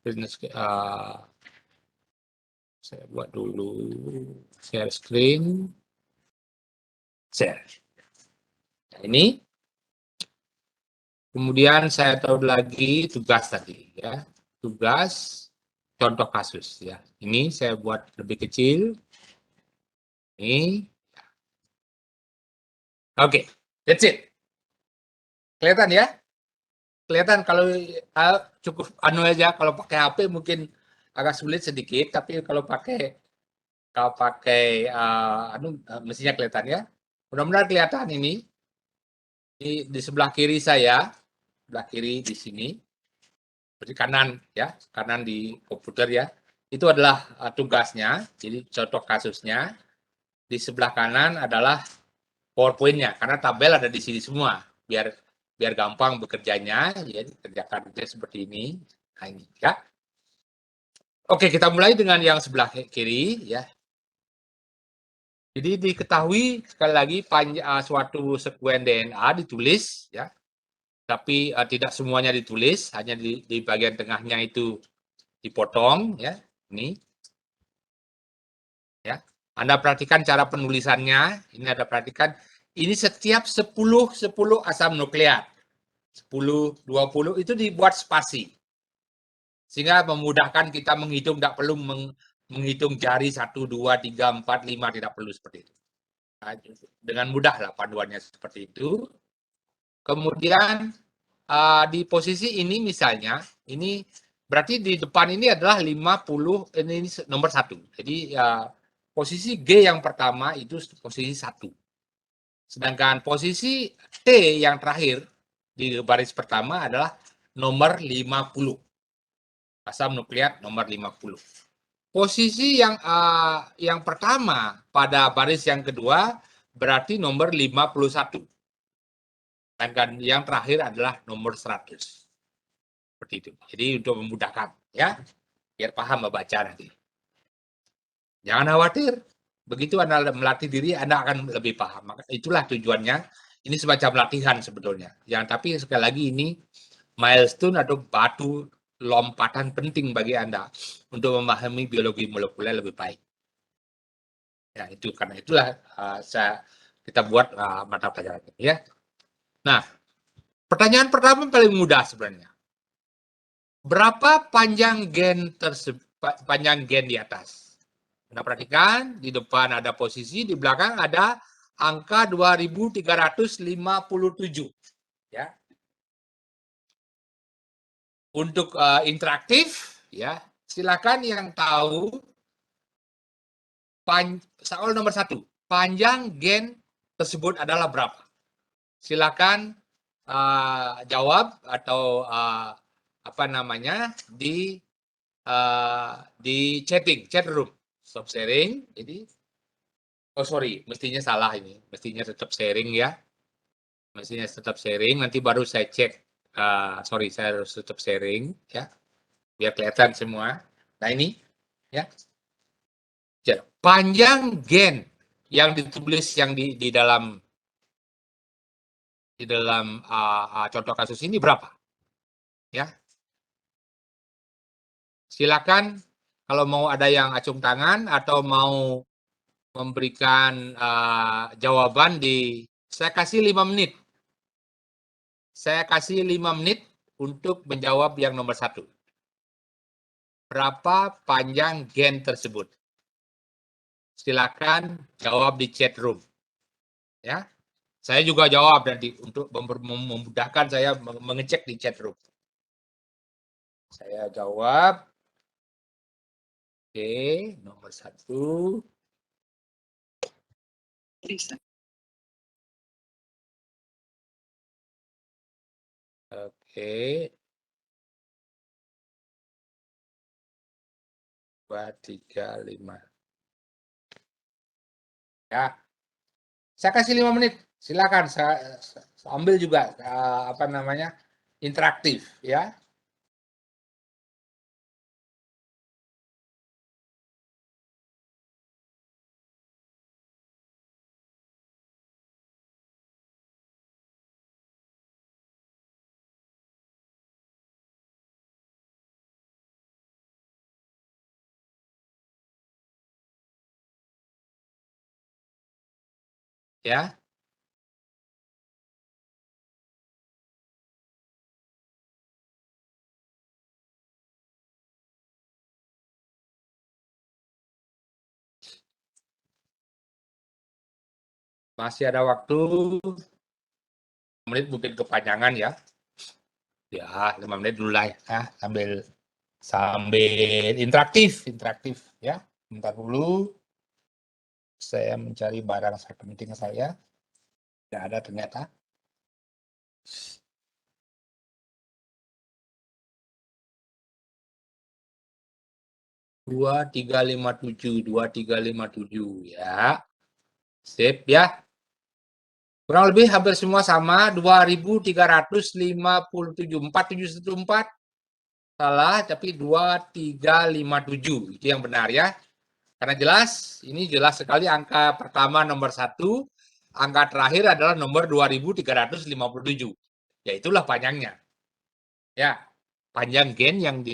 saya buat dulu share screen, share. Nah, ini. Kemudian saya tahu lagi tugas tadi ya. Tugas contoh kasus ya. Ini saya buat lebih kecil. Ini. Oke, that's it. Kelihatan ya? Kelihatan kalau cukup anu aja, kalau pakai HP mungkin agak sulit sedikit, tapi kalau pakai mestinya kelihatan ya. Mudah-mudahan kelihatan ini. Di sebelah kiri saya, sebelah kiri di sini. Seperti kanan ya, kanan di komputer ya. Itu adalah tugasnya, jadi contoh kasusnya. Di sebelah kanan adalah PowerPoint-nya, karena tabel ada di sini semua. Biar gampang bekerjanya, ya kerjakan seperti ini. Nah, ini ya. Oke, kita mulai dengan yang sebelah kiri ya. Jadi diketahui sekali lagi suatu sekuen DNA ditulis ya. Tapi tidak semuanya ditulis, hanya di bagian tengahnya itu dipotong ya. Ini ya. Anda perhatikan cara penulisannya, ini Anda perhatikan, ini setiap 10 asam nukleat. 10, 20 itu dibuat spasi. Sehingga memudahkan kita menghitung, tidak perlu menghitung jari 1, 2, 3, 4, 5, tidak perlu seperti itu. Nah, dengan mudah lah panduannya seperti itu. Kemudian di posisi ini misalnya, ini berarti di depan ini adalah 50, ini nomor 1. Jadi posisi G yang pertama itu posisi 1. Sedangkan posisi T yang terakhir di baris pertama adalah nomor 50. Asam nukleat nomor 50. Posisi yang pertama pada baris yang kedua berarti nomor 51. Dan yang terakhir adalah nomor 100. Seperti itu. Jadi untuk memudahkan ya, biar paham membaca nanti. Jangan khawatir. Begitu Anda melatih diri, Anda akan lebih paham. Itulah tujuannya. Ini semacam latihan sebetulnya. Tapi sekali lagi ini milestone atau batu lompatan penting bagi Anda untuk memahami biologi molekuler lebih baik. Ya, itu karena itulah kita buat mata pelajaran ini ya. Nah, pertanyaan pertama paling mudah sebenarnya. Berapa panjang gen di atas? Anda perhatikan, di depan ada posisi, di belakang ada angka 2357. Ya. Untuk interaktif, ya, silakan yang tahu soal nomor 1, panjang gen tersebut adalah berapa? Silakan jawab atau apa namanya di chat room, stop sharing. Jadi, oh sorry, mestinya salah ini, mestinya tetap sharing ya, mestinya tetap sharing. Nanti baru saya cek. Sorry, saya harus tetap sharing ya, biar kelihatan semua. Nah ini ya. Panjang gen yang ditulis yang di dalam contoh kasus ini berapa? Ya. Silakan kalau mau ada yang acung tangan atau mau memberikan jawaban saya kasih 5 menit. Saya kasih 5 menit untuk menjawab yang nomor 1. Berapa panjang gen tersebut? Silakan jawab di chat room. Ya. Saya juga jawab nanti untuk memudahkan saya mengecek di chat room. Saya jawab. Oke, nomor 1. Oke. 2, 3, 5. Ya. Saya kasih 5 menit. Silakan saya ambil juga apa namanya? Interaktif ya. Ya. Masih ada waktu, menit mungkin kepanjangan ya. Ya, 5 menit dulu lah ya, sambil interaktif ya. Bentar dulu. Saya mencari barang penting saya. Tidak ada ternyata. 2357 ya. Sip ya. Kurang lebih hampir semua sama, 2357, 4714. Salah, tapi 2357 itu yang benar ya. Karena jelas, ini jelas sekali angka pertama nomor 1, angka terakhir adalah nomor 2357. Ya itulah panjangnya. Ya, panjang gen yang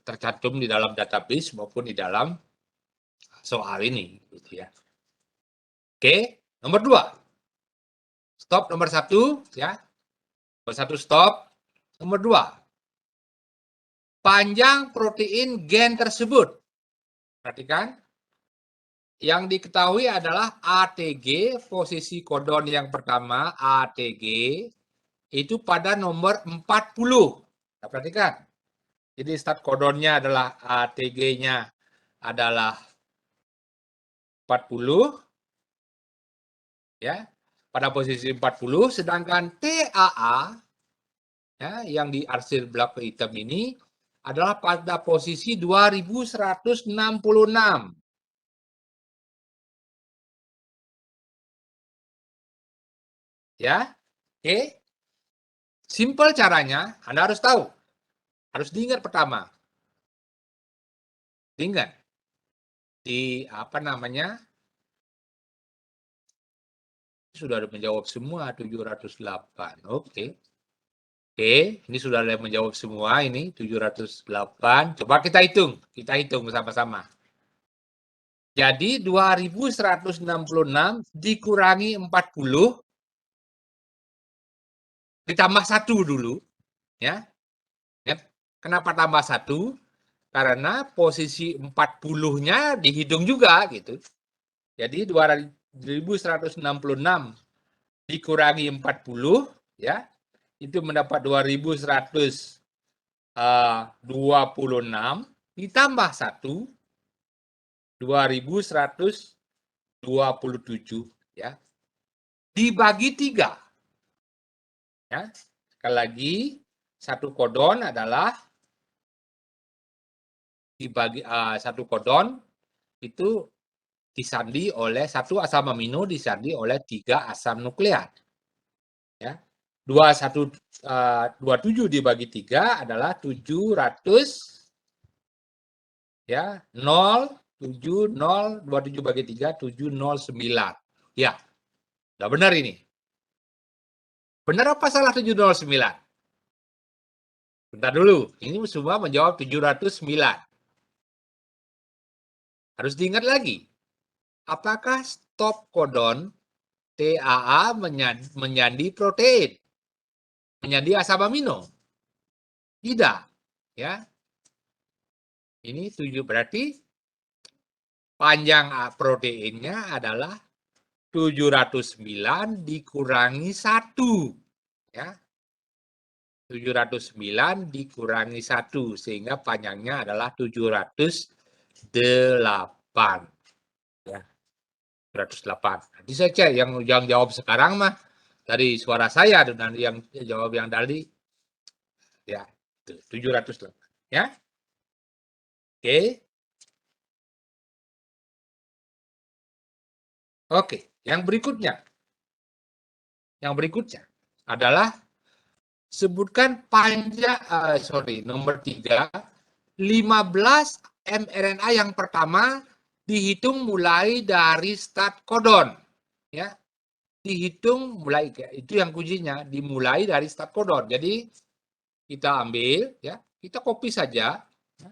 tercantum di dalam database maupun di dalam soal ini gitu ya. Oke, nomor 2. Stop nomor 1 ya. Nomor 1 stop. Nomor 2. Panjang protein gen tersebut. Perhatikan. Yang diketahui adalah ATG, posisi kodon yang pertama ATG itu pada nomor 40. Nah, perhatikan. Jadi start kodonnya adalah ATG-nya adalah 40 ya. Pada posisi 40, sedangkan TAA ya, yang di arsir blok hitam ini adalah pada posisi 2166. Ya. Oke. Simple caranya, Anda harus tahu. Harus diingat pertama. Diingat. Di apa namanya? Sudah ada menjawab semua 708. Oke. Oke, ini sudah ada menjawab semua ini 708. Coba kita hitung bersama-sama. Jadi 2166 dikurangi 40 ditambah 1 dulu ya. Kenapa tambah 1? Karena posisi 40-nya dihitung juga gitu. Jadi 2166 dikurangi 40 ya. Itu mendapat 2126 ditambah 1 2127 ya. Dibagi 3. Ya. Sekali lagi satu kodon adalah dibagi satu kodon itu disandi oleh satu asam amino disandi oleh 3 asam nukleat. Ya. 27 dibagi 3 adalah 700 ya 070 27 bagi 3 709. Ya. Udah benar ini. Benar apa salah 709? Bentar dulu. Ini semua menjawab 709. Harus diingat lagi. Apakah stop kodon TAA menjadi protein? Menjadi asam amino? Tidak. Ya. Ini 7 berarti panjang proteinnya adalah 709 dikurangi 1. Ya. 709 dikurangi 1 sehingga panjangnya adalah 708. Ya. 708. Nanti saya cek yang jawab sekarang mah dari suara saya dan yang jawab yang tadi ya 700 ya. Oke. Oke, yang berikutnya. Yang berikutnya adalah sebutkan nomor 3, 15 mRNA yang pertama dihitung mulai dari start codon. Ya, dihitung mulai, itu yang kuncinya, dimulai dari start codon. Jadi kita ambil, ya, kita copy saja ya,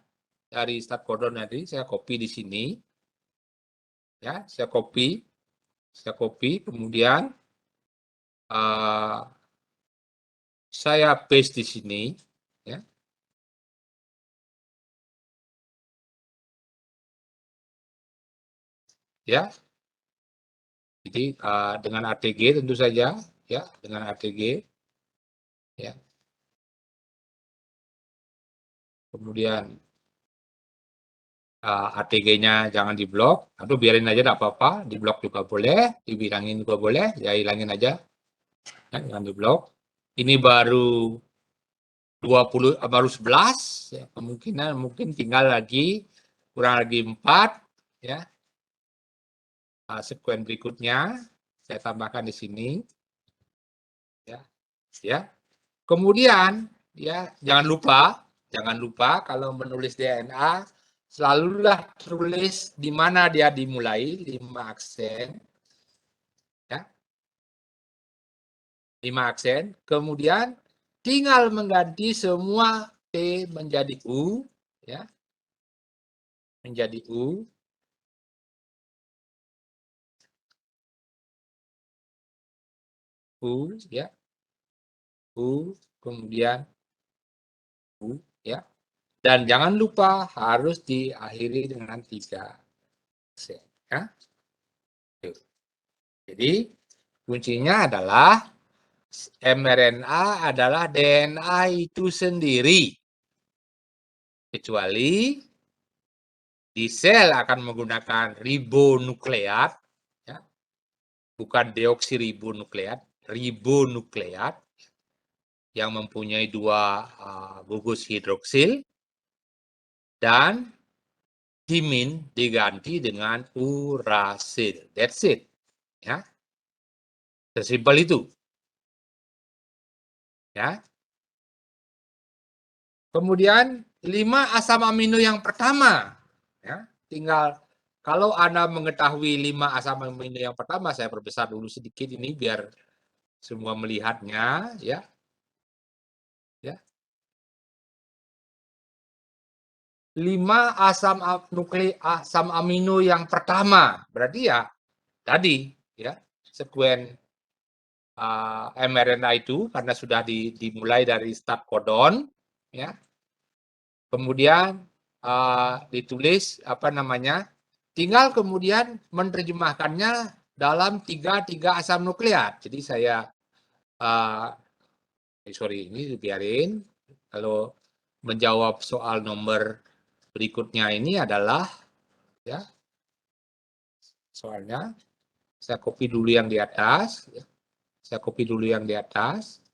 dari start codon tadi, saya copy di sini. Ya, saya copy, kemudian saya paste di sini, ya. Ya, jadi dengan ATG tentu saja, ya, dengan ATG, ya. Kemudian ATG-nya jangan diblok, atau biarin aja tidak apa-apa, diblok juga boleh, dibilangin juga boleh, ya hilangin aja, ya, jangan diblok. Ini baru 20, baru 11, ya, kemungkinan mungkin tinggal lagi kurang lagi 4, ya. Sekuen berikutnya saya tambahkan di sini, ya, ya. Kemudian, ya, jangan lupa kalau menulis DNA selalulah tulis di mana dia dimulai, 5 aksen, ya, 5 aksen. Kemudian tinggal mengganti semua T menjadi U, ya, menjadi U. U, ya, U, kemudian U, ya. Dan jangan lupa harus diakhiri dengan 3 aksen, ya. Jadi kuncinya adalah mRNA adalah DNA itu sendiri. Kecuali di sel akan menggunakan ribonukleat, ya, bukan deoksiribonukleat, ribonukleat yang mempunyai 2 gugus hidroksil dan timin diganti dengan urasil. That's it. Ya. Sesimpel itu. Ya. Kemudian 5 asam amino yang pertama, ya, tinggal kalau Anda mengetahui 5 asam amino yang pertama, saya perbesar dulu sedikit ini biar semua melihatnya, ya. Ya. 5 asam amino yang pertama, berarti ya tadi, ya, sekuen mRNA itu karena sudah dimulai dari start codon, ya. Kemudian ditulis apa namanya, tinggal kemudian menerjemahkannya dalam 3 asam nukleat. Jadi saya ini biarin. Kalau menjawab soal nomor berikutnya ini adalah, ya, soalnya saya copy dulu yang di atas, ya. Saya copy dulu yang di atas,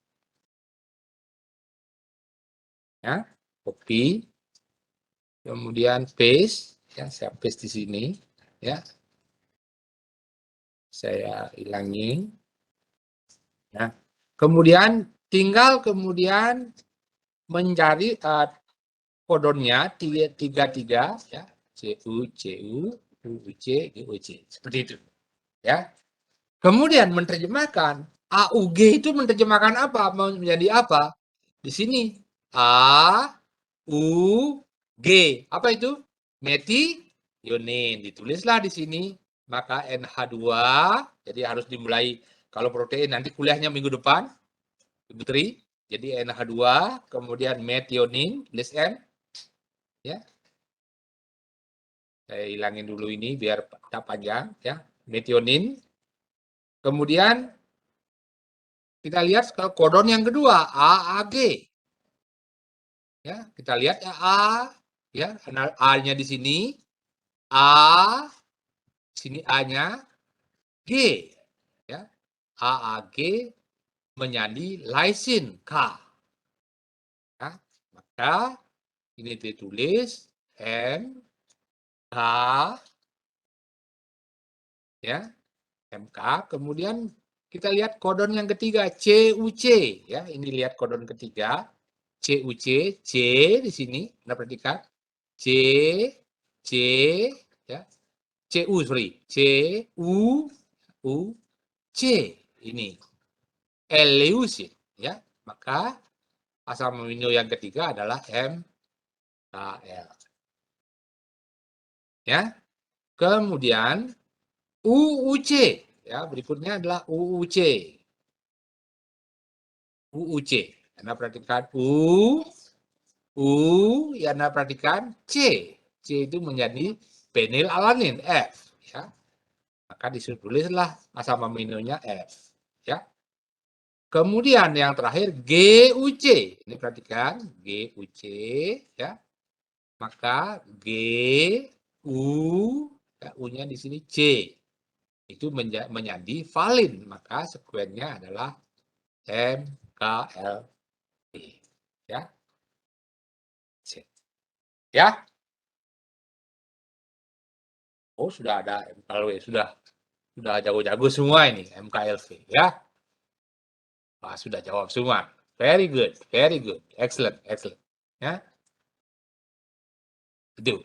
ya, copy, kemudian paste, ya, saya paste di sini, ya, saya hilangin, ya. Kemudian tinggal kemudian mencari kodonnya 33, ya, CU, UUC, GUC, seperti itu, ya. Kemudian menerjemahkan AUG itu menerjemahkan apa? Menjadi apa? Di sini A U G. Apa itu? Metionin. Ditulislah di sini. Maka NH2. Jadi harus dimulai kalau protein nanti kuliahnya minggu depan. Ibu Tri. Jadi NH2 kemudian metionin, tulis N. Ya. Saya hilangin dulu ini biar tak panjang, ya. Metionin. Kemudian kita lihat ke kodon yang kedua, AAG. Ya, kita lihat ya A, ya, A-nya di sini, A, sini A-nya, G, ya, AAG, menjadi lysin K. Ya, maka ini ditulis MK, ya, MK. Kemudian kita lihat kodon yang ketiga CUC, ya. Ini lihat kodon ketiga CUC, C di sini. Anda perhatikan C, ya, CU, sorry, C ini Eleusin, ya. Maka asam amino yang ketiga adalah MKL. Ya. Kemudian UUC, ya, berikutnya adalah UUC. UUC. Anda perhatikan ya, Anda perhatikan C. C itu menjadi penilalanin F, ya. Maka disuruh tulislah asam aminonya F, ya. Kemudian yang terakhir GUC. Ini perhatikan GUC, ya. Maka G, U, ya, U-nya di sini C. Itu menjadi valin. Maka sekuennya adalah MKLB. Ya. C. Ya. Oh, sudah ada MKLB. Sudah jago-jago semua ini MKLB, ya. Wah, sudah jawab semua. Very good, excellent. Ya, itu.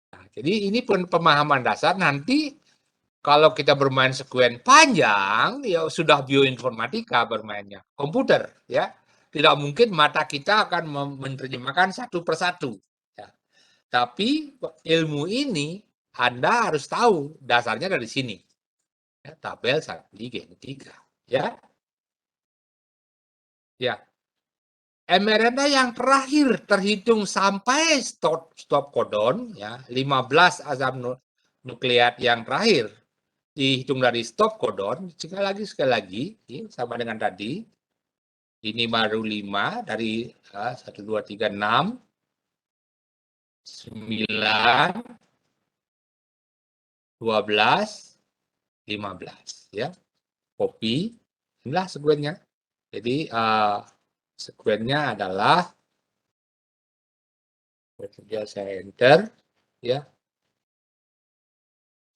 Nah, jadi ini pun pemahaman dasar. Nanti kalau kita bermain sekuen panjang, ya sudah bioinformatika bermainnya, komputer, ya. Tidak mungkin mata kita akan menerjemahkan satu persatu. Ya. Tapi ilmu ini Anda harus tahu dasarnya dari sini. Ya, tabel 1 genetika. Ya. Ya. mRNA yang terakhir terhitung sampai stop codon, ya, 15 asam nukleat yang terakhir dihitung dari stop codon. Sekali lagi, ya, sama dengan tadi. Ini baru 5 dari 1, 2, 3, 6, 9, 12, 15. Ya. Copy, inilah sekuennya. Jadi sekuennya adalah, saya enter, ya.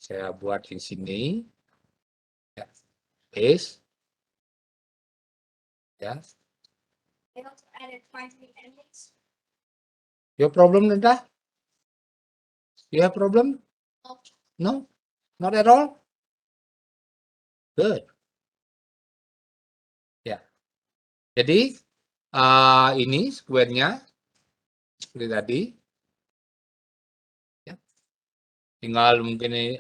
Saya buat di sini, ya, paste, ya. Your problem, Nanda? You have problem? No, not at all. Good. Ya. Jadi ini square-nya seperti tadi. Ya. Tinggal mungkin ini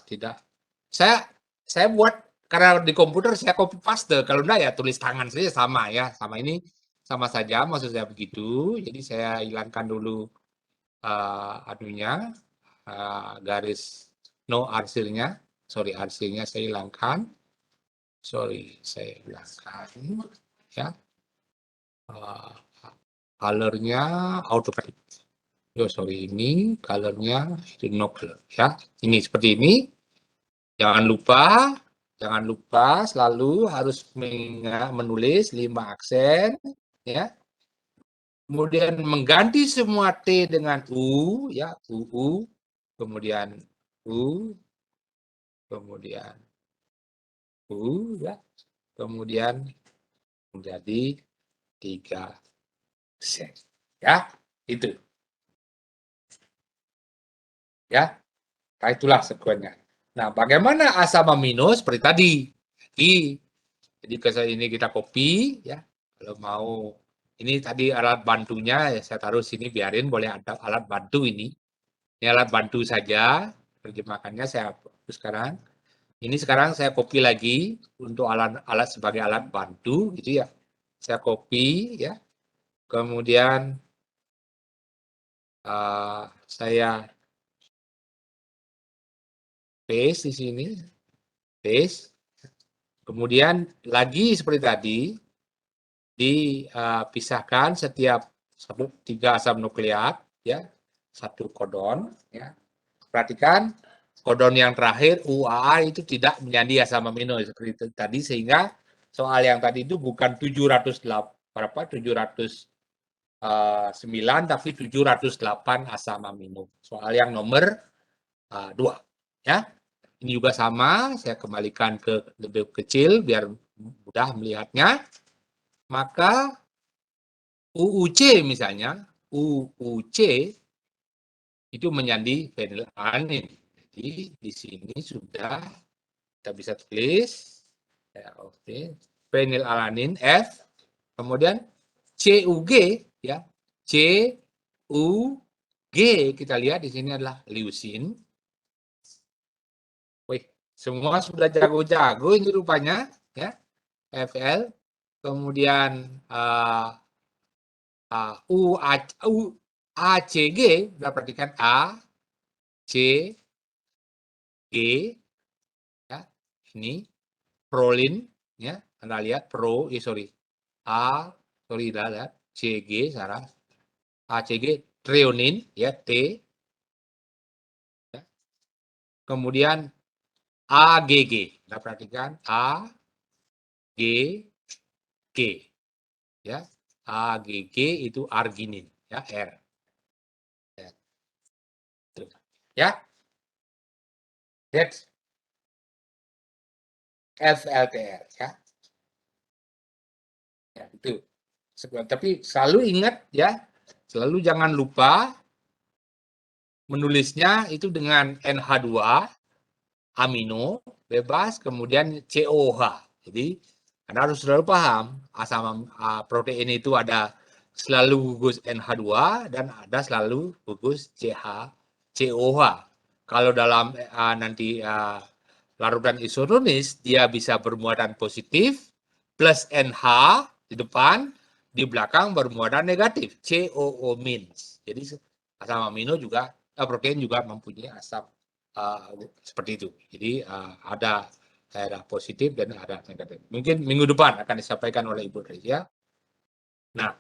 tidak. Saya buat karena di komputer saya copy paste. Kalau enggak ya tulis tangan saja sama, ya, sama ini sama saja, maksud saya begitu. Jadi saya hilangkan dulu anunya, garis no arsirnya, sorry, arsirnya saya hilangkan, ya. Colornya automatic. Sorry, ini colornya itu no color, ya. Ini seperti ini. Jangan lupa selalu harus menulis 5 aksen, ya. Kemudian mengganti semua T dengan U, ya, UU, kemudian U, kemudian U, ya, kemudian menjadi 3 aksen, ya, itu. Ya, nah, itulah sekuennya. Nah, bagaimana asam amino seperti tadi? Jadi ini kita copy, ya. Kalau mau, ini tadi alat bantunya, ya, saya taruh sini, biarin, boleh ada alat bantu ini. Ini alat bantu saja, terjemahkannya saya hapus sekarang. Ini sekarang saya copy lagi untuk alat sebagai alat bantu, gitu ya. Saya copy, ya. Kemudian saya paste di sini, paste. Kemudian lagi seperti tadi, dipisahkan setiap 3 asam nukleat, ya, 1 kodon, ya. Perhatikan kodon yang terakhir UAA itu tidak menjadi asam amino seperti itu tadi, sehingga soal yang tadi itu bukan 708 berapa 709 tapi 708 asam amino. Soal yang nomor 2 ya. Ini juga sama, saya kembalikan ke lebih kecil biar mudah melihatnya. Maka UUC misalnya, UUC itu menjadi fenilalanin. Jadi di sini sudah kita bisa tulis ya, oke. Fenilalanin F, kemudian CUG ya, CUG kita lihat di sini adalah leucin. Wih, semua sudah jago-jago ini rupanya ya. FL, kemudian ACG, sudah perhatikan A, C, G, ya, ini prolin, ya, Anda lihat pro, sorry, A, sorry, lihat CG, salah, ACG, treonin, ya, T, ya. Kemudian AGG, Anda perhatikan A, G, G, ya, AGG itu arginin, ya, R, ya, that's FLTR, ya. Ya, itu. Tapi selalu ingat ya, selalu jangan lupa menulisnya itu dengan NH2 amino bebas kemudian COH. Jadi Anda harus selalu paham asam protein itu ada selalu gugus NH2 dan ada selalu gugus COH. Kalau dalam nanti larutan isotonis dia bisa bermuatan positif plus NH di depan, di belakang bermuatan negatif, COO means. Jadi asam amino juga, protein juga mempunyai asam seperti itu. Jadi ada daerah positif dan ada negatif. Mungkin minggu depan akan disampaikan oleh Ibu Rizya. Nah,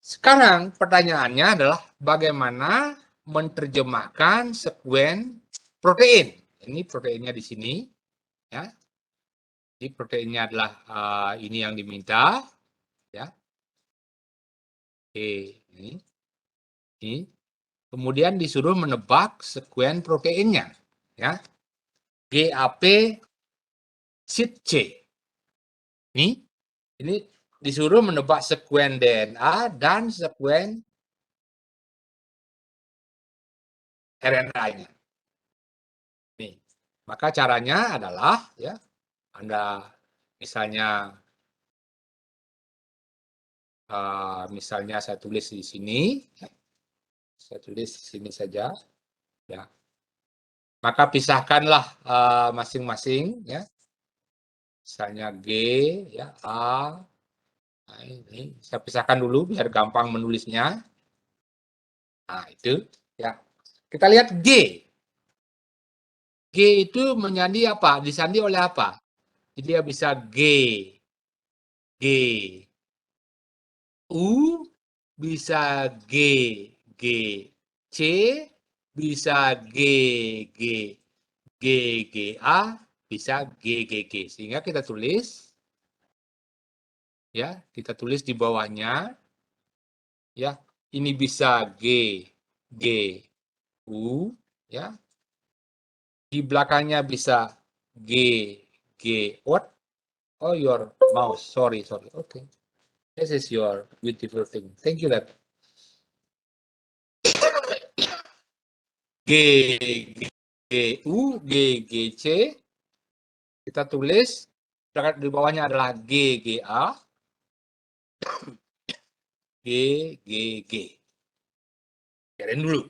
sekarang pertanyaannya adalah bagaimana menerjemahkan sekuen protein. Ini proteinnya di sini, ya. Jadi proteinnya adalah ini yang diminta, ya. Ini. Kemudian disuruh menebak sekuen proteinnya, ya. GAP sit C. Ini disuruh menebak sekuen DNA dan sekuen RNA-nya. Nih, maka caranya adalah ya Anda misalnya saya tulis di sini, saya tulis di sini saja, ya. Maka pisahkanlah masing-masing, ya. Misalnya G, ya A. Nah, ini saya pisahkan dulu biar gampang menulisnya. Nah itu, ya. Kita lihat G. G itu menjadi apa? Disandi oleh apa? Jadi dia bisa G, G, U, bisa G, G, C, bisa G, G, G, G, A, bisa G, G, G. Sehingga kita tulis, ya, kita tulis di bawahnya, ya, ini bisa G, G, U, ya. Di belakangnya bisa G, G, what? Oh, your mouse. Sorry. Okay. This is your beautiful thing. Thank you, Dad. G, G, U, G, G, C. Kita tulis. Di bawahnya adalah G, G, A. G, G, G. Biarin dulu.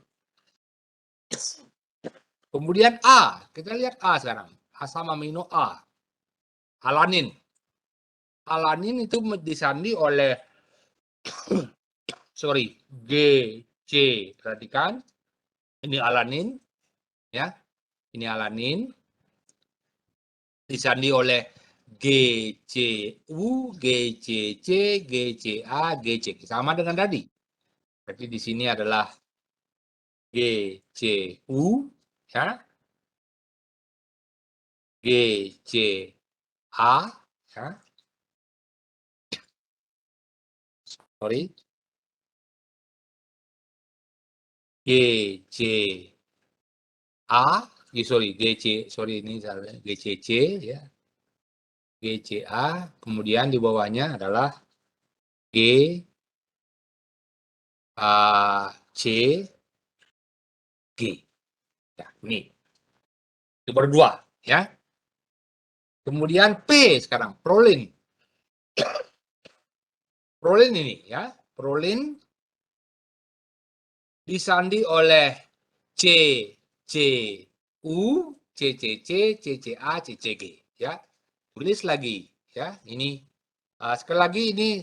Kemudian A. Kita lihat A sekarang. Asam amino A. Alanin. Alanin itu disandi oleh sorry, G, C. Perhatikan. Ini alanin, ya. Ini alanin. Disandi oleh G, C, U, G, C, C, G, C, A, G, C. Sama dengan tadi. Berarti di sini adalah G, C, U, ya. G, C, A, ya. Sorry. G, C, A, sorry, GC, sorry ini salah, GCC, ya. GCA, kemudian di bawahnya adalah G, A, C, G. Ya, ini. Itu baru 2, ya. Kemudian P sekarang, prolin. Prolin ini, ya. Prolin disandi oleh C, C, U, CCC, CCA, CCG, ya. Tulis lagi, ya. Ini sekali lagi ini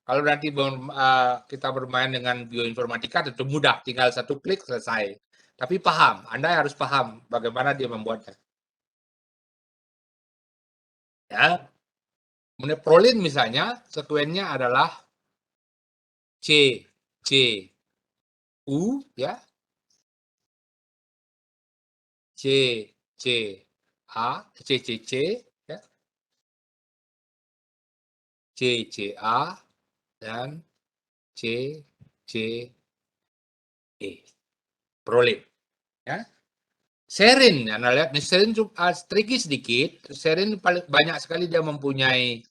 kalau nanti kita bermain dengan bioinformatika tentu mudah, tinggal satu klik selesai. Tapi paham, Anda harus paham bagaimana dia membuatnya. Ya. Kemudian prolin misalnya, sekuennya adalah C, C, U, ya. C, C, A, C, C, C, ya. C, C, A, dan C, C, E. Prolin, ya. Serin, Anda lihat, nih serin tricky sedikit. Serin paling banyak sekali dia mempunyai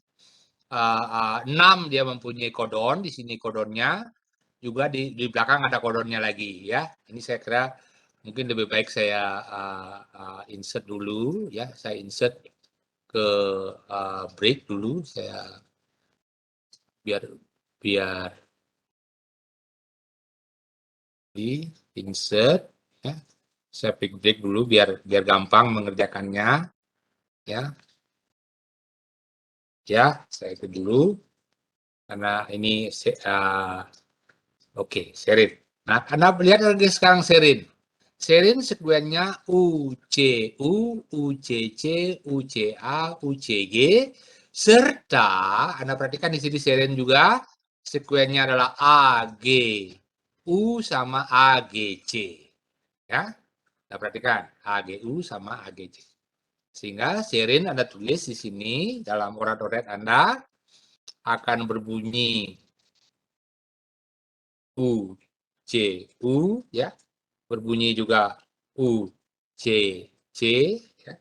6, dia mempunyai kodon, di sini kodonnya, juga di belakang ada kodonnya lagi, ya. Ini saya kira mungkin lebih baik saya insert dulu, ya. Saya insert ke break dulu, saya biar di insert, ya. Saya pick break dulu biar gampang mengerjakannya, ya. Ya, saya ikut dulu karena ini oke, serin. Nah, Anda lihat lagi sekarang serin. Serin sekuennya UCU, UCC, UCA, UCG, serta Anda perhatikan di sini serin juga sekuennya adalah AGU sama AGC. Ya, Anda perhatikan AGU sama AGC. Sehingga serin Anda tulis di sini dalam orat-orat Anda akan berbunyi U, C, U, ya. Berbunyi juga U, C, C, ya.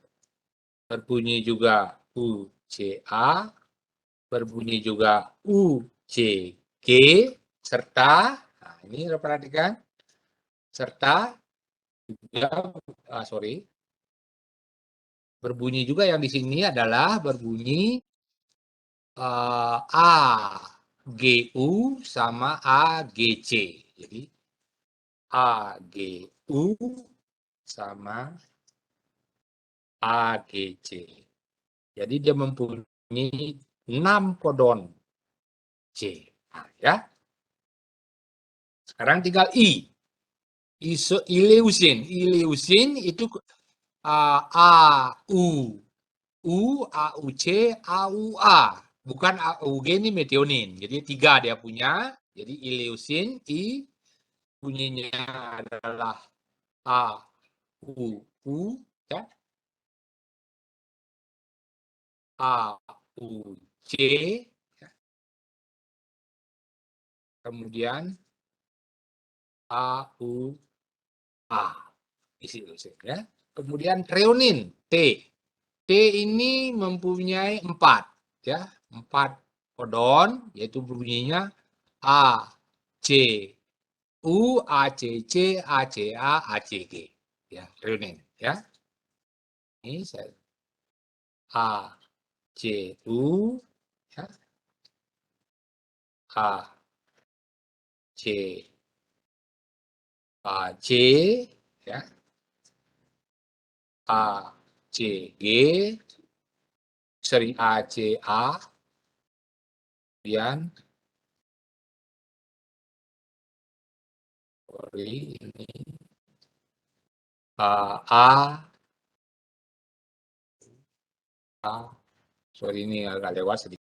Berbunyi juga U, C, A. Berbunyi juga U, C, G. Serta, nah ini perhatikan, serta juga, berbunyi juga yang di sini adalah berbunyi AGU sama AGC. Jadi AGU sama AGC. Jadi dia mempunyai 6 kodon C. Nah, ya. Sekarang tinggal I. Ileusin. Ileusin itu AU. AUC, AUA. Bukan AUG ini metionin. Jadi 3 dia punya. Jadi ileusin, I bunyinya adalah AUU, ya. AUC, ya. Kemudian AUA. Isi ya. Kemudian treonin, T. T ini mempunyai 4, ya. 4 kodon, yaitu bunyinya A, C, U, ACC, ACA, ACG. Ya, treonin, ya. Ini saya A, C, U, ya. A, C, A, C, ya. A, C, G, seri A, C, A, kemudian ini A, sorry ini agak lewat sedikit.